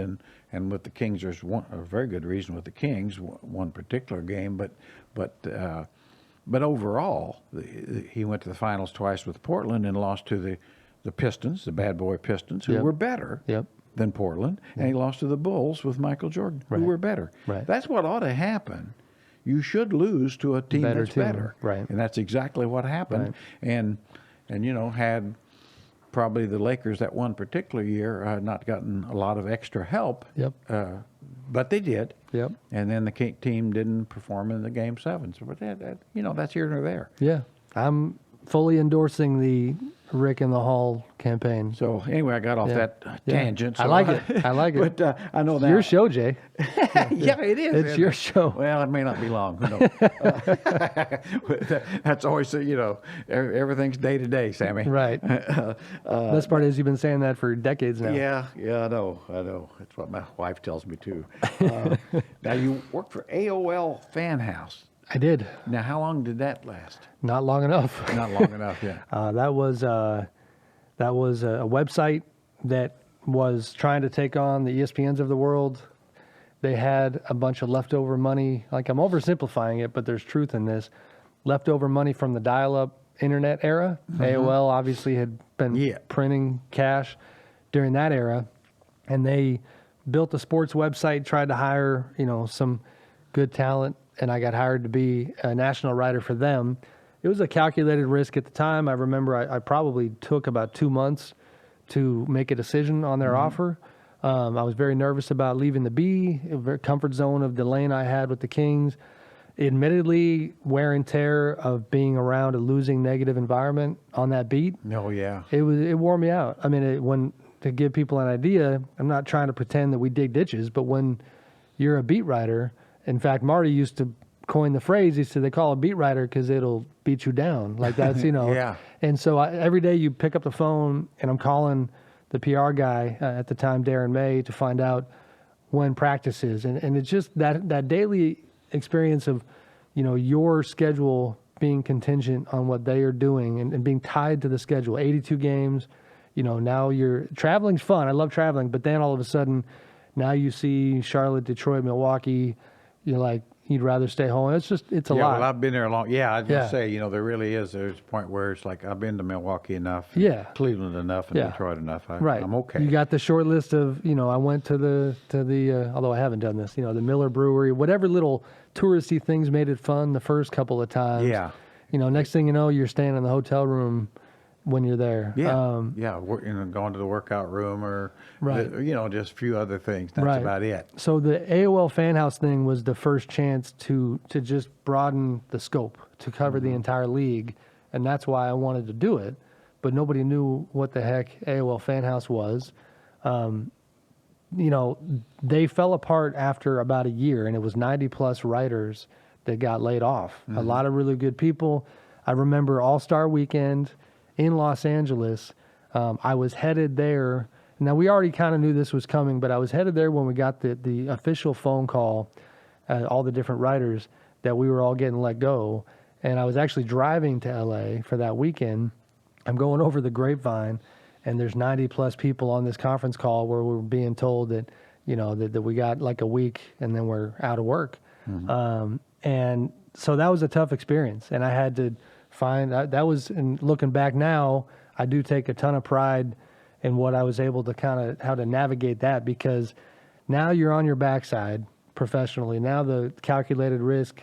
and with the Kings, there's a very good reason with the Kings, one particular game, but overall, he went to the finals twice with Portland and lost to the Pistons, the bad boy Pistons, who were better than Portland. And he lost to the Bulls with Michael Jordan, who were better. Right. That's what ought to happen. You should lose to a team that's better. Right. And that's exactly what happened. Right. And had probably the Lakers that one particular year not gotten a lot of extra help. But they did. Yep. And then the team didn't perform in the Game 7. So, but that's here nor there. Yeah. I'm fully endorsing the Rick in the Hall campaign. So anyway, I got off that tangent. So I like it. I like it. But I know it's that. your show, Jay. Yeah, it is. It's your show. Well, it may not be long. Who knows? That's always, everything's day to day, Sammy. Right. Best part is you've been saying that for decades now. Yeah, I know. That's what my wife tells me too. Now you worked for AOL Fan House. I did. Now, how long did that last? Not long enough. Not long enough, yeah. That was a website that was trying to take on the ESPNs of the world. They had a bunch of leftover money. Like, I'm oversimplifying it, but there's truth in this. Leftover money from the dial-up internet era. AOL obviously had been printing cash during that era, and they built a sports website, tried to hire, some good talent, and I got hired to be a national writer for them. It was a calculated risk at the time. I remember I probably took about 2 months to make a decision on their offer. I was very nervous about leaving the B, a very comfort zone of the lane I had with the Kings. Admittedly, wear and tear of being around a losing negative environment on that beat. Oh, yeah. It wore me out. I mean, to give people an idea, I'm not trying to pretend that we dig ditches, but when you're a beat writer, in fact, Marty used to coin the phrase, he said, they call a beat writer because it'll beat you down. Like that's, Yeah. And so every day you pick up the phone and I'm calling the PR guy at the time, Darren May, to find out when practice is. And it's just that daily experience of your schedule being contingent on what they are doing and being tied to the schedule. 82 games, now traveling's fun. I love traveling, but then all of a sudden, now you see Charlotte, Detroit, Milwaukee. You're like, you'd rather stay home. It's a lot. Well, I've been there a long. Yeah, I was gonna Yeah. say, there really is. There's a point where it's like I've been to Milwaukee enough, Yeah. Cleveland enough, and Yeah. Detroit enough. Right. I'm okay. You got the short list of, I went to the although I haven't done this, the Miller Brewery, whatever little touristy things made it fun the first couple of times. Yeah. Next thing you know, you're staying in the hotel room when you're there. Yeah, going to the workout room or, Right. just a few other things. That's Right. about it. So the AOL Fan House thing was the first chance to just broaden the scope, to cover the entire league, and that's why I wanted to do it. But nobody knew what the heck AOL Fan House was. They fell apart after about a year, and it was 90 plus writers that got laid off. A lot of really good people. I remember All-Star Weekend in Los Angeles. I was headed there. Now, we already kind of knew this was coming, but I was headed there when we got the official phone call, all the different writers, that we were all getting let go. And I was actually driving to LA for that weekend. I'm going over the grapevine, and there's 90 plus people on this conference call where we're being told that, that we got like a week and then we're out of work. And so that was a tough experience. And I had to find that was, and looking back now, I do take a ton of pride in what I was able to how to navigate that, because now you're on your backside professionally. Now the calculated risk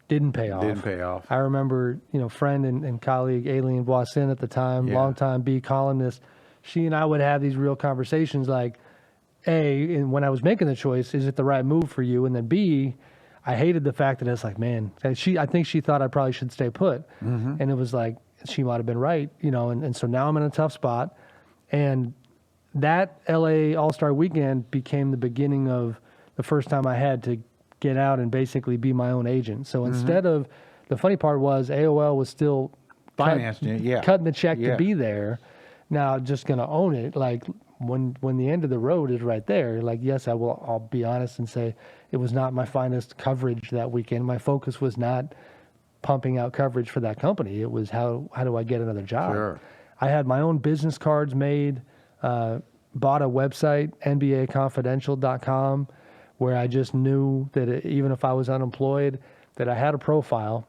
didn't pay off. I remember, friend and colleague Aileen Voisin at the time, longtime B columnist, she and I would have these real conversations like, A, and when I was making the choice, is it the right move for you? And then B, I hated the fact that it's like, man, I think she thought I probably should stay put. And it was like, she might have been right, and so now I'm in a tough spot. And that LA All-Star Weekend became the beginning of the first time I had to get out and basically be my own agent. So instead of, the funny part was AOL was still Financing it, cutting the check to be there. Now just going to own it. Like when the end of the road is right there, like, yes, I'll be honest and say it was not my finest coverage that weekend. My focus was not pumping out coverage for that company. It was how do I get another job? Sure. I had my own business cards made, bought a website, NBAconfidential.com, where I just knew that even if I was unemployed, that I had a profile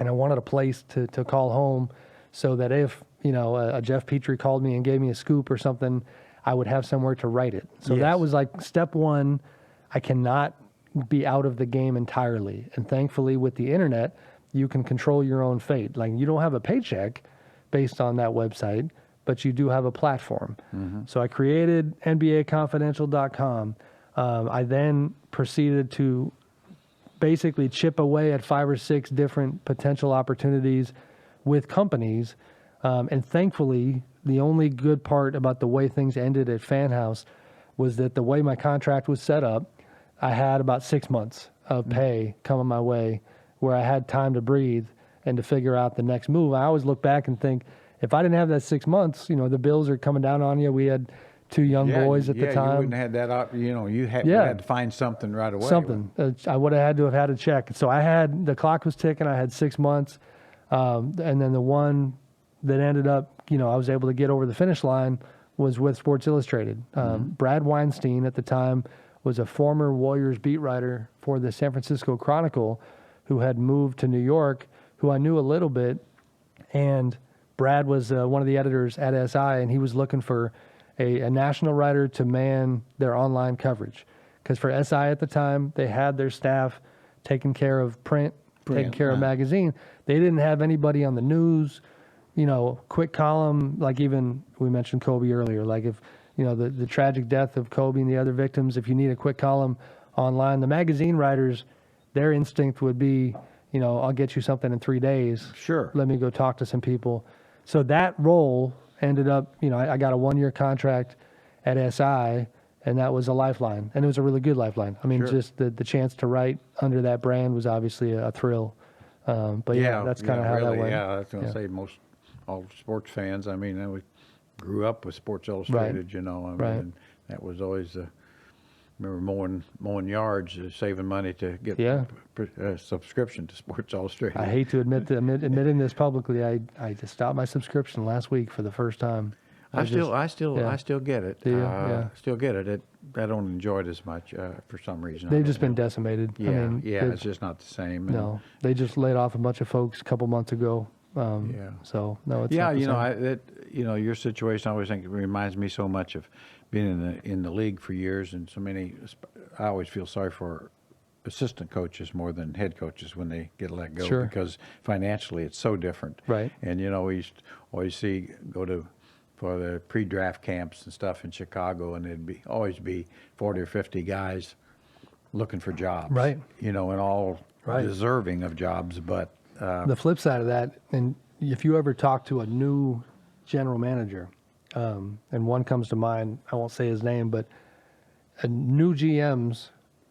and I wanted a place to call home, so that if, a Jeff Petrie called me and gave me a scoop or something, I would have somewhere to write it. So that was like step one. I cannot be out of the game entirely. And thankfully with the internet, you can control your own fate. Like, you don't have a paycheck based on that website, but you do have a platform. So I created NBAconfidential.com. I then proceeded to basically chip away at 5 or 6 different potential opportunities with companies. And thankfully, the only good part about the way things ended at Fan House was that the way my contract was set up, I had about 6 months of pay coming my way, where I had time to breathe and to figure out the next move. I always look back and think, if I didn't have that 6 months, the bills are coming down on you. We had 2 young boys at the time. You wouldn't have had that you had to find something right away. Something. I would have had to have had a check. So the clock was ticking. I had 6 months. And then the one that ended up, I was able to get over the finish line was with Sports Illustrated. Brad Weinstein at the time was a former Warriors beat writer for the San Francisco Chronicle, who had moved to New York, who I knew a little bit. And Brad was one of the editors at SI, and he was looking for a national writer to man their online coverage. Because for SI at the time, they had their staff taking care of print, taking care of magazine. They didn't have anybody on the news, quick column, like even we mentioned Kobe earlier. Like if, the tragic death of Kobe and the other victims, if you need a quick column online, the magazine writers, their instinct would be, I'll get you something in 3 days. Sure. Let me go talk to some people. So that role ended up, I got a 1-year contract at SI, and that was a lifeline. And it was a really good lifeline. I mean, just the chance to write under that brand was obviously a thrill. But that's kind of how that went. Yeah, I was going to say all sports fans, I mean, we grew up with Sports Illustrated, I mean, and that was always remember mowing yards, saving money to get a subscription to Sports Illustrated. I hate to admitting this publicly. I just stopped my subscription last week for the first time. I still get it. Do you? Yeah. Still get it. I don't enjoy it as much for some reason. They've just been decimated. Yeah, I mean, it's just not the same. No, they just laid off a bunch of folks a couple months ago. So no, it's not the same. Your situation, I always think it reminds me so much of being in the league for years, and so many. I always feel sorry for assistant coaches more than head coaches when they get let go, Sure. because financially it's so different. Right. And we used to always go for the pre-draft camps and stuff in Chicago, and it'd always be 40 or 50 guys looking for jobs. Right. And all deserving of jobs, but the flip side of that, and if you ever talk to a new general manager, and one comes to mind, I won't say his name, but new GMs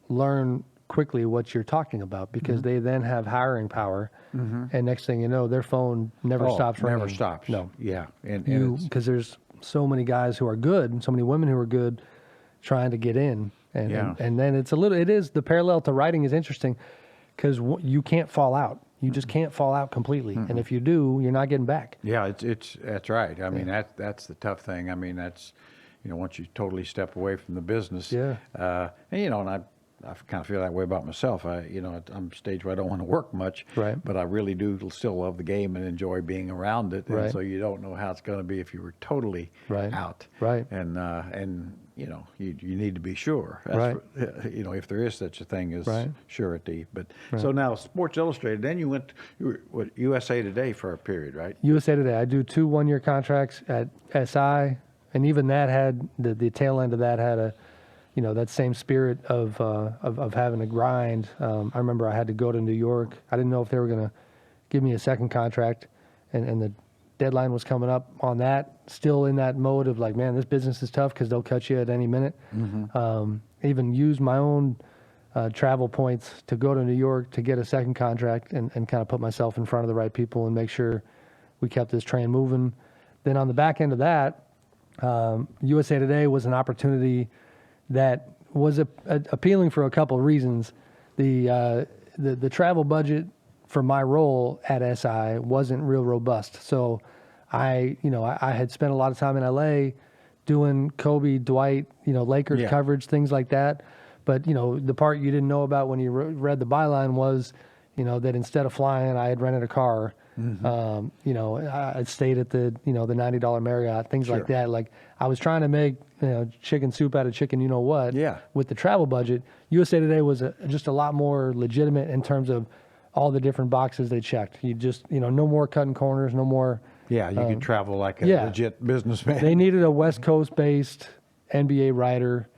learn quickly what you're talking about, because they then have hiring power, and next thing you know, their phone never stops ringing. Never stops. No. Yeah. Because there's so many guys who are good and so many women who are good trying to get in. And then it is the parallel to writing is interesting, because you can't fall out. You just can't fall out completely. And if you do, you're not getting back. Yeah, that's right. I mean, that's the tough thing. I mean, that's, once you totally step away from the business. Yeah. And I kind of feel that way about myself. I'm at a stage where I don't want to work much, right, but I really do still love the game and enjoy being around it. And right. so you don't know how it's going to be if you were totally out. Right. And you need to be sure. Right. If there is such a thing as surety. But right. So now Sports Illustrated. Then you were USA Today for a period, right? USA Today. I do 2 one-year contracts at SI, and even that had the tail end of that had that same spirit of having to grind. I remember I had to go to New York. I didn't know if they were going to give me a second contract, and the deadline was coming up on that. Still in that mode of like, man, this business is tough because they'll cut you at any minute. Even used my own travel points to go to New York to get a second contract and kind of put myself in front of the right people and make sure we kept this train moving. Then on the back end of that, USA Today was an opportunity that was appealing for a couple of reasons. The travel budget for my role at SI wasn't real robust. So I had spent a lot of time in LA doing Kobe, Dwight, Lakers coverage, things like that. But, the part you didn't know about when you read the byline was, that instead of flying, I had rented a car. I stayed at the $90 Marriott, things like that. Like I was trying to make chicken soup out of chicken, with the travel budget. USA Today was just a lot more legitimate in terms of all the different boxes they checked. You just no more cutting corners, no more. Yeah, you could travel like a legit businessman. They needed a West Coast based NBA writer.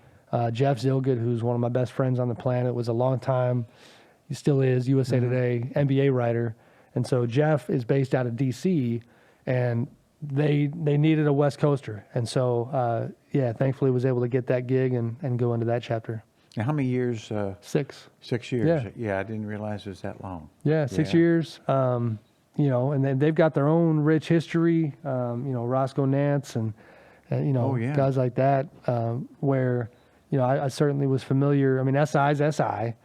Jeff Zilgett, who's one of my best friends on the planet, was a long time, he still is, USA Today NBA writer. And so Jeff is based out of D.C., and they needed a West Coaster. And so, thankfully was able to get that gig and go into that chapter. Now, how many years? 6. 6 years. Yeah, I didn't realize it was that long. Yeah, 6 years. And then they've got their own rich history, Roscoe Nance and guys like that, where I certainly was familiar. I mean, SI's SI,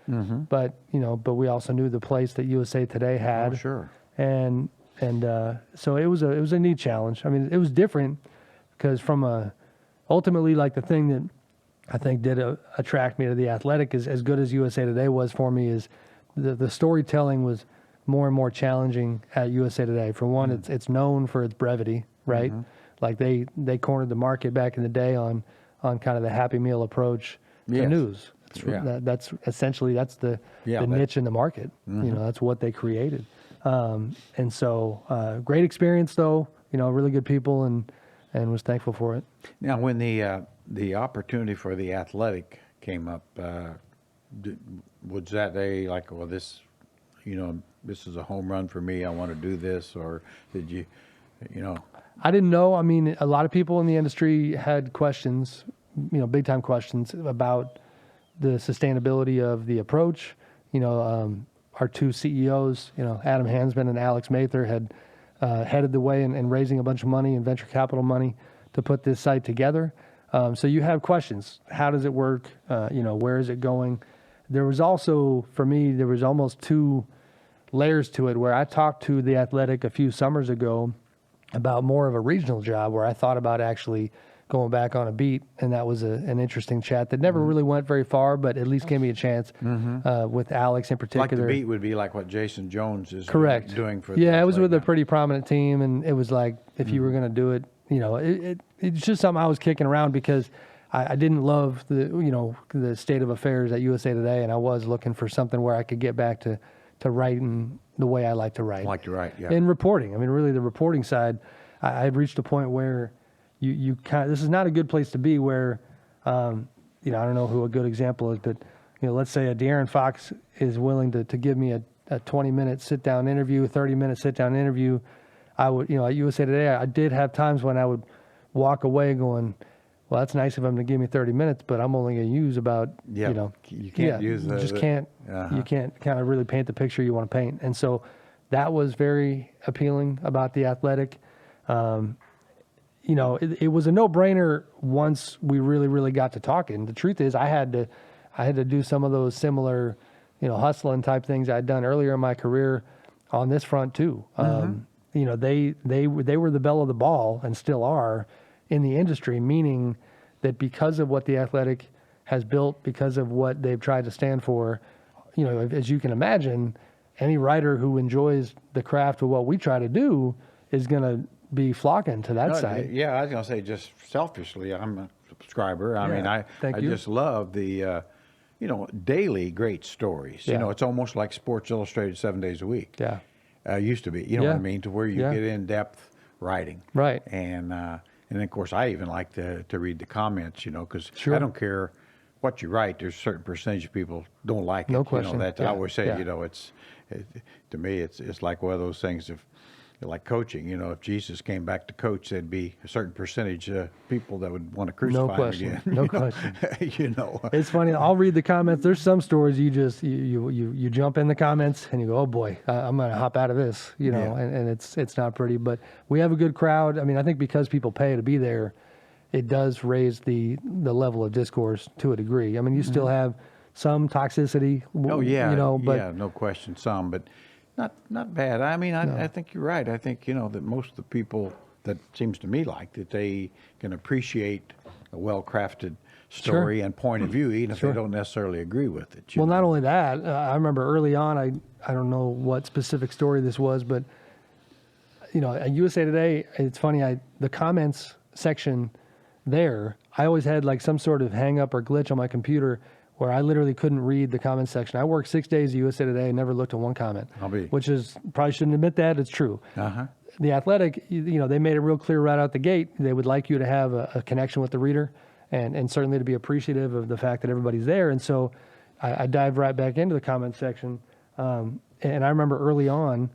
but we also knew the place that USA Today had. Oh, sure. And so it was a neat challenge. I mean, it was different because ultimately, like the thing that I think did attract me to The Athletic is as good as USA Today was for me is the storytelling was more and more challenging at USA Today. For one, it's known for its brevity, right? Like they cornered the market back in the day on kind of the Happy Meal approach to news. That's essentially the niche in the market. That's what they created. And so great experience though, really good people and was thankful for it. Now, when the opportunity for The Athletic came up, was that this is a home run for me, I want to do this, or did you? I didn't know. I mean, a lot of people in the industry had questions, big time questions about the sustainability of the approach. Our 2 CEOs, Adam Hansman and Alex Mather had headed the way in raising a bunch of money and venture capital money to put this site together. So you have questions. How does it work? Where is it going? There was also, for me, there was almost two layers to it where I talked to The Athletic a few summers ago about more of a regional job where I thought about actually going back on a beat, and that was an interesting chat that never really went very far, but at least gave me a chance with Alex in particular. Like the beat would be like what Jason Jones is Correct. doing for. Yeah, it was with a pretty prominent team, and it was like if you were going to do it, it's just something I was kicking around because I didn't love the state of affairs at USA Today, and I was looking for something where I could get back to writing the way I like to write. Yeah. And reporting. I mean, really, the reporting side, I've reached a point where you kind of, this is not a good place to be where, I don't know who a good example is, but, let's say a De'Aaron Fox is willing to give me a 20-minute sit-down interview, a 30-minute sit-down interview. I would, at USA Today, I did have times when I would walk away going, well, that's nice of him to give me 30 minutes, but I'm only going to use about, you can't use you just can't, you can't kind of really paint the picture you want to paint. And so that was very appealing about The Athletic. It was a no-brainer once we really, really got to talking. The truth is I had to do some of those similar, hustling type things I'd done earlier in my career on this front too. They were the belle of the ball and still are in the industry, meaning that because of what The Athletic has built, because of what they've tried to stand for, as you can imagine, any writer who enjoys the craft of what we try to do is going to be flocking to that side. Yeah, I was going to say, just selfishly, I'm a subscriber. I mean, I just love the, daily great stories. Yeah. It's almost like Sports Illustrated 7 days a week. Yeah. Used to be, what I mean, to where you get in-depth writing. Right. And then, of course, I even like to read the comments, because Sure. I don't care what you write. There's a certain percentage of people don't like it. No question. I always say, to me, it's like one of those things of, like coaching. If Jesus came back to coach, there'd be a certain percentage of people that would want to crucify him again. No question. It's funny. I'll read the comments. There's some stories you just you jump in the comments and you go, oh boy, I'm gonna hop out of this. And it's not pretty. But we have a good crowd. I mean, I think because people pay to be there, it does raise the level of discourse to a degree. I mean, you still have some toxicity. Oh yeah. But yeah, no question, some, but. Not bad. I mean, I think you're right. I think, that most of the people that seems to me like that they can appreciate a well-crafted story and point of view, even if they don't necessarily agree with it. Well, not only that, I remember early on, I don't know what specific story this was, but, at USA Today, it's funny, the comments section there, I always had like some sort of hang up or glitch on my computer where I literally couldn't read the comment section. I worked 6 days at USA Today and never looked at one comment, which is, probably shouldn't admit that, it's true. The Athletic, they made it real clear right out the gate. They would like you to have a connection with the reader and certainly to be appreciative of the fact that everybody's there. And so I dived right back into the comment section. And I remember early on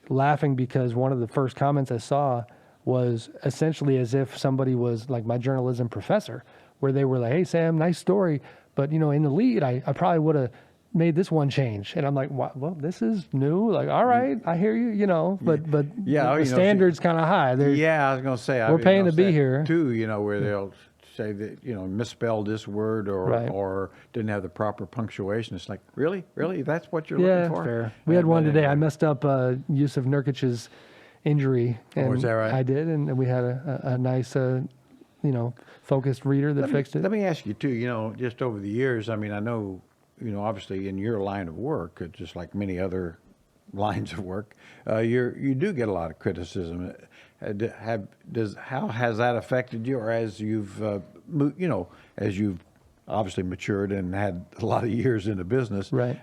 laughing because one of the first comments I saw was essentially as if somebody was like my journalism professor, where they were like, hey, Sam, nice story. But, in the lead, I probably would have made this one change. And I'm like, well, this is new. Like, all right, I hear you, but the standard's kind of high. I was going to say, we're paying to be here. Too, where they'll say that, misspelled this word or didn't have the proper punctuation. It's like, really? That's what you're looking for? Fair. We had one today. I messed up Yusuf Nurkic's injury. And is that right? I did, and we had a nice, focused reader that fixed it. Let me ask you too, just over the years, I mean, I know, obviously in your line of work, just like many other lines of work, you do get a lot of criticism. How has that affected you, or as you've, as you've obviously matured and had a lot of years in the business, right?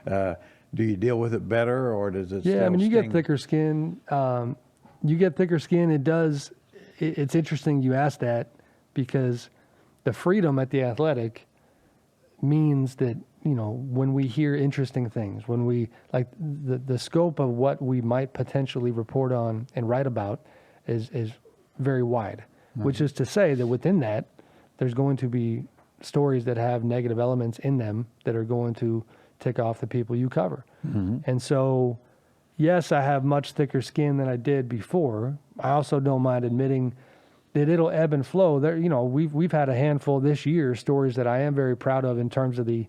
Do you deal with it better, or does it? Yeah, I mean, you get thicker skin. It does. It's interesting you asked that because the freedom at The Athletic means that, when we hear interesting things, when we like the scope of what we might potentially report on and write about is very wide, which is to say that within that, there's going to be stories that have negative elements in them that are going to tick off the people you cover. And so, yes, I have much thicker skin than I did before. I also don't mind admitting that it'll ebb and flow. There, you know, we've had a handful this year stories that I am very proud of in terms of the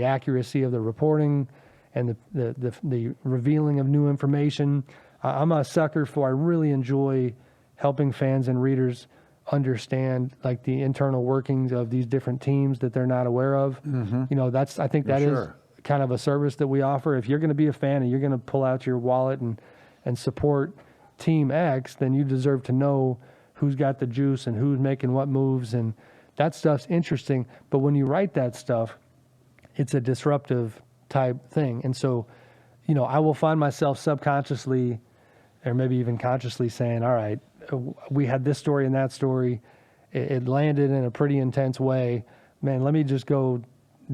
accuracy of the reporting and the revealing of new information. I'm a sucker for. I really enjoy helping fans and readers understand like the internal workings of these different teams that they're not aware of. You know, I think that is kind of a service that we offer. If you're going to be a fan and you're going to pull out your wallet and support Team X, then you deserve to know who's got the juice and who's making what moves, and that stuff's interesting. But when you write that stuff, it's a disruptive type thing. And so, you know, I will find myself subconsciously or maybe even consciously saying, all right, we had this story and that story. It landed in a pretty intense way. Man, let me just go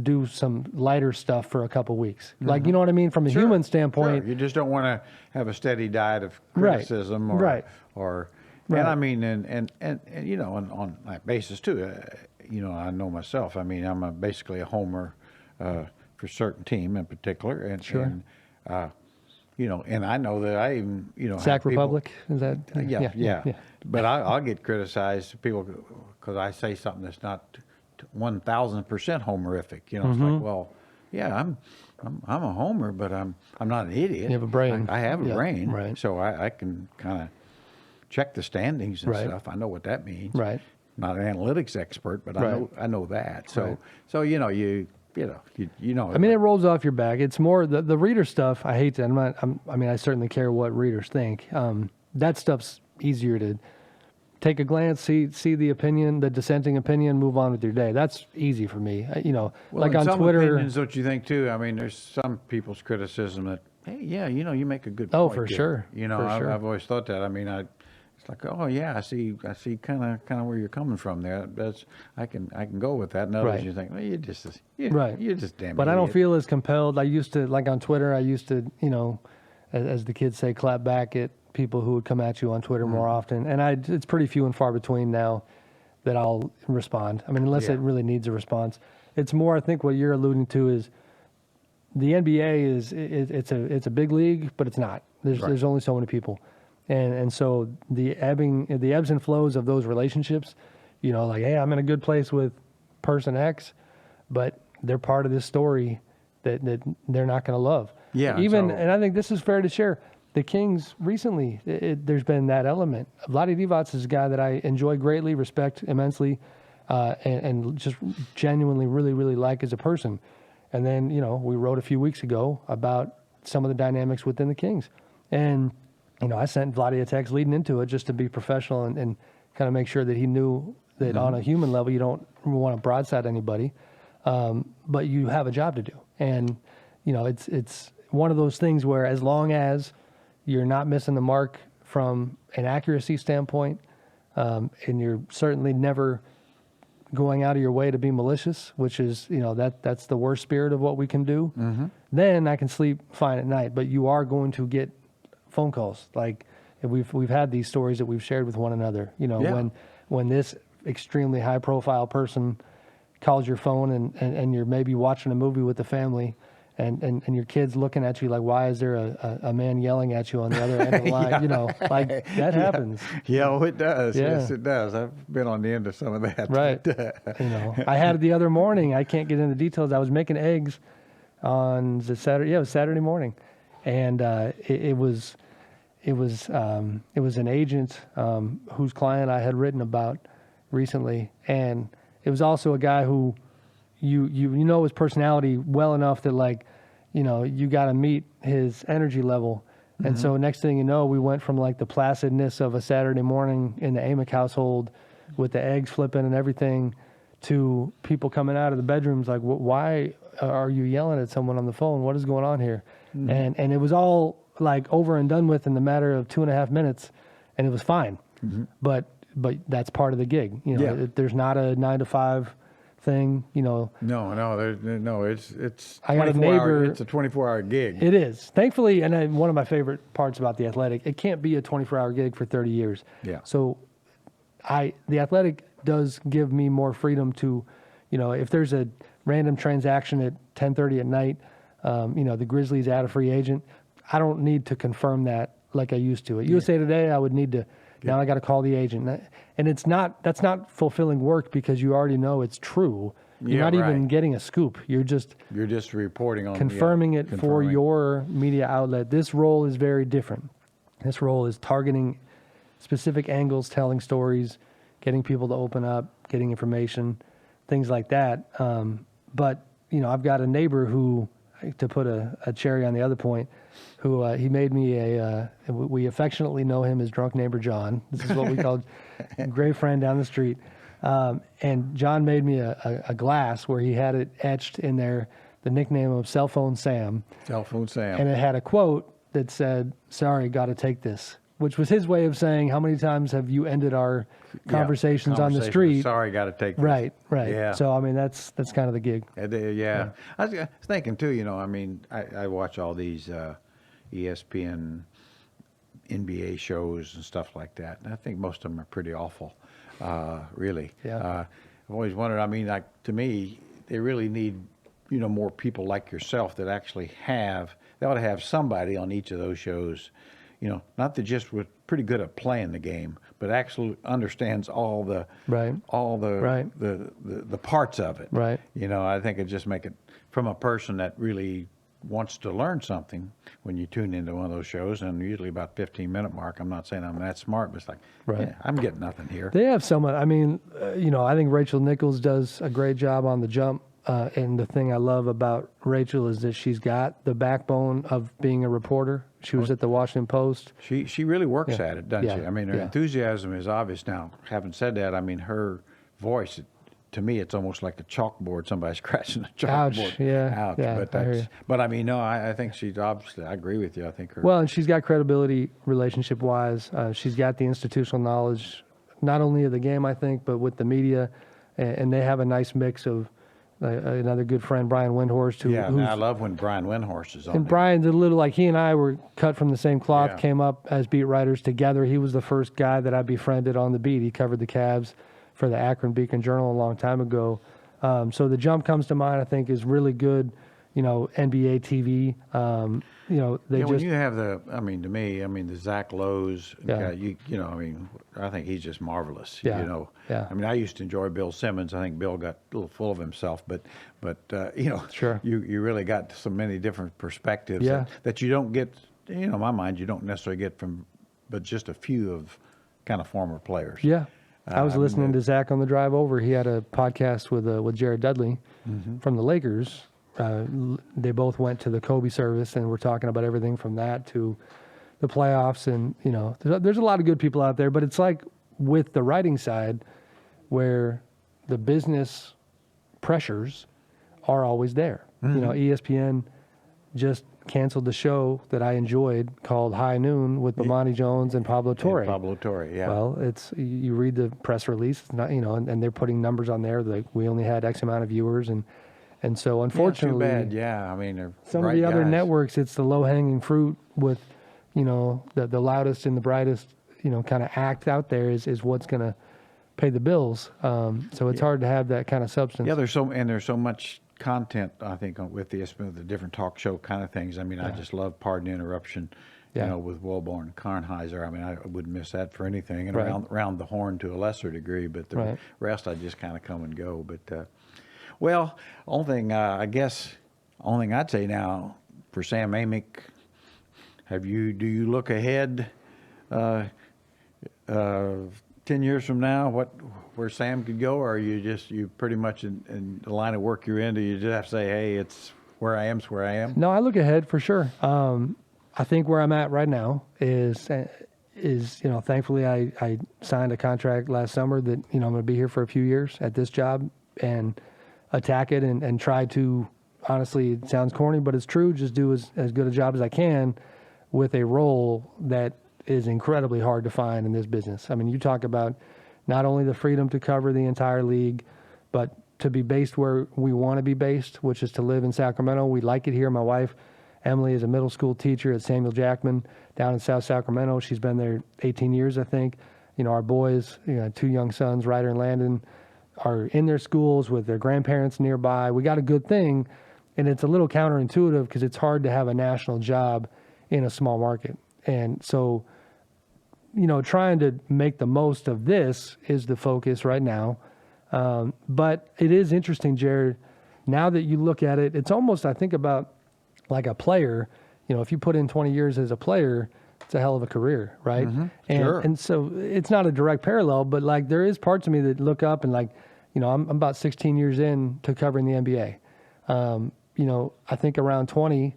do some lighter stuff for a couple weeks. Like, you know what I mean? From a human standpoint. You just don't want to have a steady diet of criticism or and I mean, and you know, on that basis too, you know, I know myself. I mean, I'm basically a homer for certain team in particular, and you know, and I know that I even, you know, Sac Republic, is that? Yeah. But I'll get criticized, people, because I say something that's not 1,000% homerific. You know, it's like, well, yeah, I'm a homer, but I'm not an idiot. You have a brain. I have a brain, right? So I can kind of check the standings and stuff. I know what that means. Right. Not an analytics expert, but I know that. So you know you know. I mean, it rolls off your back. It's more the reader stuff. I hate that. I mean, I certainly care what readers think. That stuff's easier to take a glance, see the opinion, the dissenting opinion, move on with your day. That's easy for me. You know, well, like on some Twitter. Opinions, don't you think too? I mean, there's some people's criticism that, hey, yeah, you know, you make a good point. Oh, for sure. You know, I've always thought that. I mean, it's like, oh yeah, I see kind of where you're coming from there. I can go with that. And others you think, well, you're just damn. But idiot. I don't feel as compelled. I used to, like on Twitter, you know, as the kids say, clap back at people who would come at you on Twitter more often. And it's pretty few and far between now that I'll respond. I mean, unless it really needs a response. It's more, I think what you're alluding to is the NBA it's a big league, but it's not. There's only so many people. And so the ebbs and flows of those relationships, you know, like, hey, I'm in a good place with person X, but they're part of this story that they're not going to love. Yeah. And I think this is fair to share. The Kings recently, there's been that element. Vlade Divac is a guy that I enjoy greatly, respect immensely, and just genuinely really, really like as a person. And then, you know, we wrote a few weeks ago about some of the dynamics within the Kings. And, you know, I sent Vlade a text leading into it just to be professional and kind of make sure that he knew that on a human level, you don't want to broadside anybody, but you have a job to do. And, you know, it's one of those things where as long as you're not missing the mark from an accuracy standpoint, and you're certainly never going out of your way to be malicious, which is, you know, that's the worst spirit of what we can do, then I can sleep fine at night. But you are going to get phone calls. Like we've had these stories that we've shared with one another, you know, when this extremely high profile person calls your phone and you're maybe watching a movie with the family and your kid's looking at you like, why is there a man yelling at you on the other end of the line? You know, like that happens. Yeah, well, it does. Yeah. Yes, it does. I've been on the end of some of that. Right. You know, I had it the other morning. I can't get into details. I was making eggs on the Saturday. Yeah, it was Saturday morning. And it was an agent whose client I had written about recently, and it was also a guy who you know his personality well enough that, like, you know, you got to meet his energy level. And so next thing you know, we went from like the placidness of a Saturday morning in the Amick household with the eggs flipping and everything to people coming out of the bedrooms like, why are you yelling at someone on the phone? What is going on here? And it was all like over and done with in the matter of 2.5 minutes, and it was fine. But that's part of the gig. You know, there's not a 9 to 5 thing. You know. No. It's. I got a neighbor. It's a 24-hour gig. It is, thankfully, and one of my favorite parts about the Athletic, it can't be a 24-hour gig for 30 years. Yeah. So, the Athletic does give me more freedom to, you know, if there's a random transaction at 10:30 at night. You know, the Grizzlies add a free agent. I don't need to confirm that like I used to. At USA Today, I would need to Now I got to call the agent. And that's not fulfilling work because you already know it's true. You're not even getting a scoop. You're just reporting on confirming it for your media outlet. This role is very different. This role is targeting specific angles, telling stories, getting people to open up, getting information, things like that. But I've got a neighbor who, to put a cherry on the other point, who he made me we affectionately know him as Drunk Neighbor John. This is what we call a great friend down the street. And John made me a glass where he had it etched in there, the nickname of Cell Phone Sam. Cell Phone Sam. And it had a quote that said, "Sorry, got to take this," which was his way of saying, how many times have you ended our conversations on the street? Sorry, got to take this. Right. Yeah. So, I mean, that's kind of the gig. Yeah. I was thinking, too, I mean, I watch all these ESPN, NBA shows and stuff like that, and I think most of them are pretty awful, really. Yeah. I've always wondered, I mean, like, to me, they really need, more people like yourself that actually they ought to have somebody on each of those shows, not that just was pretty good at playing the game, but actually understands all the the parts of it. Right. I think it just make it from a person that really wants to learn something when you tune into one of those shows, and usually about 15-minute mark. I'm not saying I'm that smart, but it's like, yeah, I'm getting nothing here. They have someone. I mean, I think Rachel Nichols does a great job on The Jump. And the thing I love about Rachel is that she's got the backbone of being a reporter. She was at the Washington Post. She really works at it, doesn't she? I mean, her Yeah. enthusiasm is obvious. Now, having said that, I mean, her voice, to me, it's almost like a chalkboard. Somebody scratching a chalkboard. Ouch, yeah. Ouch. Yeah, But I mean, no, I think she's obviously, I agree with you. I think her. Well, and she's got credibility relationship-wise. She's got the institutional knowledge, not only of the game, I think, but with the media. And they have a nice mix of another good friend, Brian Windhorst. I love when Brian Windhorst is on. And there. Brian's a little like he and I were cut from the same cloth, Yeah. came up as beat writers together. He was the first guy that I befriended on the beat. He covered the Cavs for the Akron Beacon Journal a long time ago. So The Jump comes to mind, I think, is really good, NBA TV. When you have to me, the Zach Lowe's Yeah. guy, I think he's just marvelous. Yeah. Yeah. I mean, I used to enjoy Bill Simmons. I think Bill got a little full of himself, but Sure. you really got so many different perspectives Yeah. that you don't get, in my mind, you don't necessarily get from, but just a few of kind of former players. Yeah. I was listening to Zach on the drive over. He had a podcast with Jared Dudley from the Lakers. They both went to the Kobe service, and we're talking about everything from that to the playoffs. And, there's a lot of good people out there, but it's like with the writing side where the business pressures are always there. ESPN just canceled the show that I enjoyed called High Noon with Bomani Jones and Pablo Torre. Yeah. Well, you read the press release, it's not, and they're putting numbers on there like we only had X amount of viewers, and so unfortunately, too bad. Yeah, I mean, they're some bright of the other guys. networks, it's the low hanging fruit with, the loudest and the brightest, kind of act out there is what's going to pay the bills. So it's hard to have that kind of substance. Yeah, there's so much content, I think, with the different talk show kind of things. I mean, I just love Pardon the Interruption, with Wilborn and Karnheiser. I mean, I wouldn't miss that for anything. And around the horn to a lesser degree, but the rest I just kind of come and go. But, only thing I'd say now for Sam Amick, do you look ahead 10 years from now, where Sam could go, or are you pretty much in the line of work you're in? Do you just have to say, hey, it's where I am's where I am? No, I look ahead for sure. I think where I'm at right now is thankfully I signed a contract last summer that, I'm going to be here for a few years at this job and attack it and try to, honestly, it sounds corny, but it's true, just do as good a job as I can with a role that is incredibly hard to find in this business. I mean, you talk about not only the freedom to cover the entire league, but to be based where we want to be based, which is to live in Sacramento. We like it here. My wife, Emily, is a middle school teacher at Samuel Jackman down in South Sacramento. She's been there 18 years, I think. Our boys, 2 young sons, Ryder and Landon, are in their schools with their grandparents nearby. We got a good thing, and it's a little counterintuitive because it's hard to have a national job in a small market. And so trying to make the most of this is the focus right now. But it is interesting, Jared, now that you look at it, it's almost, I think about like a player, if you put in 20 years as a player, it's a hell of a career, right? Sure. And so it's not a direct parallel, but like there is parts of me that look up and like, I'm about 16 years in to covering the NBA. I think around 20,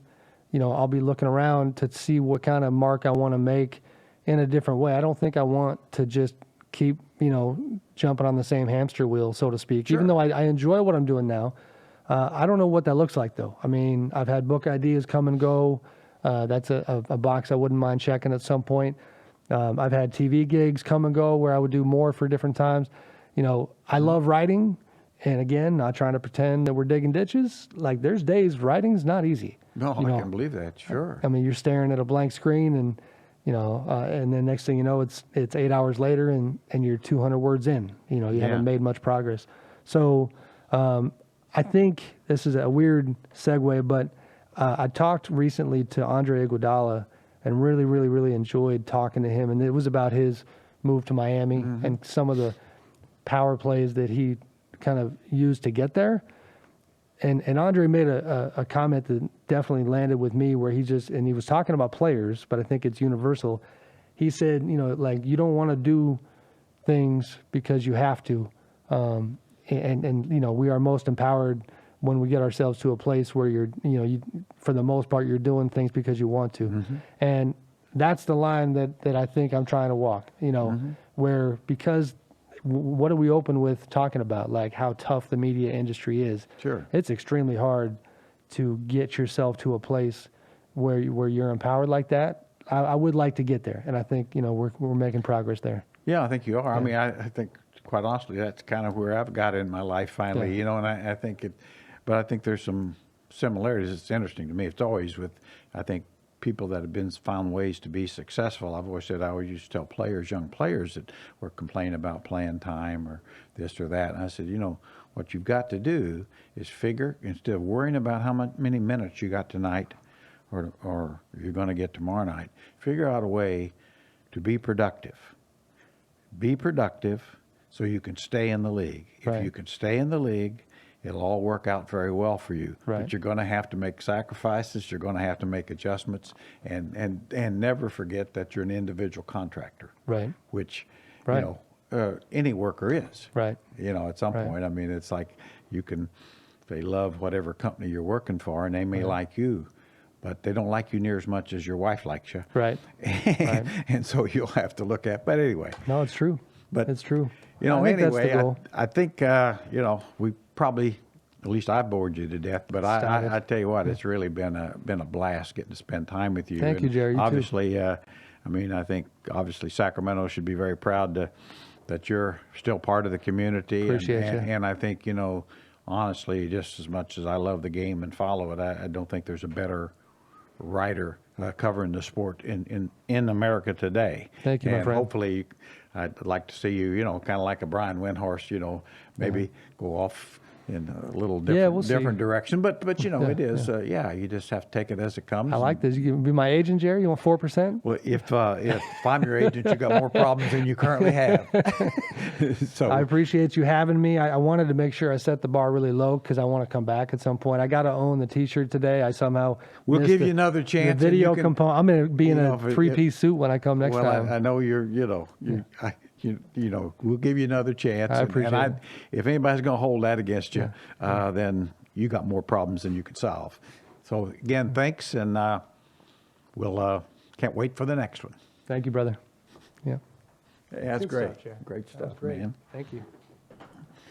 I'll be looking around to see what kind of mark I want to make in a different way. I don't think I want to just keep, jumping on the same hamster wheel, so to speak, Sure. even though I enjoy what I'm doing now. I don't know what that looks like though. I mean, I've had book ideas come and go. That's a box I wouldn't mind checking at some point. I've had TV gigs come and go where I would do more for different times. I love writing. And again, not trying to pretend that we're digging ditches. Like there's days writing's not easy. No, I can believe that. Sure. I mean, you're staring at a blank screen and, and then next thing you know, it's 8 hours later and you're 200 words in, you haven't made much progress. So, I think this is a weird segue, but, I talked recently to Andre Iguodala and really, really, really enjoyed talking to him. And it was about his move to Miami and some of the power plays that he kind of used to get there. And Andre made a comment that definitely landed with me where he was talking about players, but I think it's universal. He said, like you don't want to do things because you have to. And we are most empowered when we get ourselves to a place where you for the most part, you're doing things because you want to. And that's the line that I think I'm trying to walk, where because what do we open with talking about? Like how tough the media industry is. Sure. It's extremely hard to get yourself to a place where you're empowered like that. I would like to get there. And I think, we're making progress there. Yeah, I think you are. Yeah. I mean, I think quite honestly, that's kind of where I've got in my life finally, and I think but I think there's some similarities. It's interesting to me. It's always with, I think, people that have found ways to be successful. I've always said, I always used to tell young players that were complaining about playing time or this or that. And I said, what you've got to do is figure, instead of worrying about many minutes you got tonight or you're going to get tomorrow night, figure out a way to be productive. Be productive so you can stay in the league. Right. If you can stay in the league, it'll all work out very well for you. Right. But you're going to have to make sacrifices. You're going to have to make adjustments, and never forget that you're an individual contractor. Right. Which, Right. Any worker is. Right. At some Right. point. I mean, it's like they love whatever company you're working for, and they may like you, but they don't like you near as much as your wife likes you. Right. Right. And so you'll have to look at. But anyway. No, it's true. But it's true. I think that's the anyway, goal. I think we probably, at least I bored you to death. But I tell you what, it's really been a blast getting to spend time with you. Thank you, Jerry. You too. Obviously, I think Sacramento should be very proud that you're still part of the community. Appreciate you. And I think honestly, just as much as I love the game and follow it, I don't think there's a better writer covering the sport in America today. Thank you, my and friend. Hopefully, I'd like to see you, kind of like a Brian Windhorst, maybe go off in a little different direction. But it is, you just have to take it as it comes. I like this. You can be my agent, Jerry. You want 4%? Well, if I'm your agent, you got more problems than you currently have. So I appreciate you having me. I wanted to make sure I set the bar really low because I want to come back at some point. I got to own the T-shirt today. I somehow we'll missed give you another chance. The video component. I'm going to be in a if it- three-piece suit when I come next time. I know you're, we'll give you another chance. I appreciate it. If anybody's going to hold that against you, then you got more problems than you can solve. So again, thanks, and we'll can't wait for the next one. Thank you, brother. Yeah. Yeah, that's Good great. stuff, Jerry. Great That was stuff, great. man. Thank you.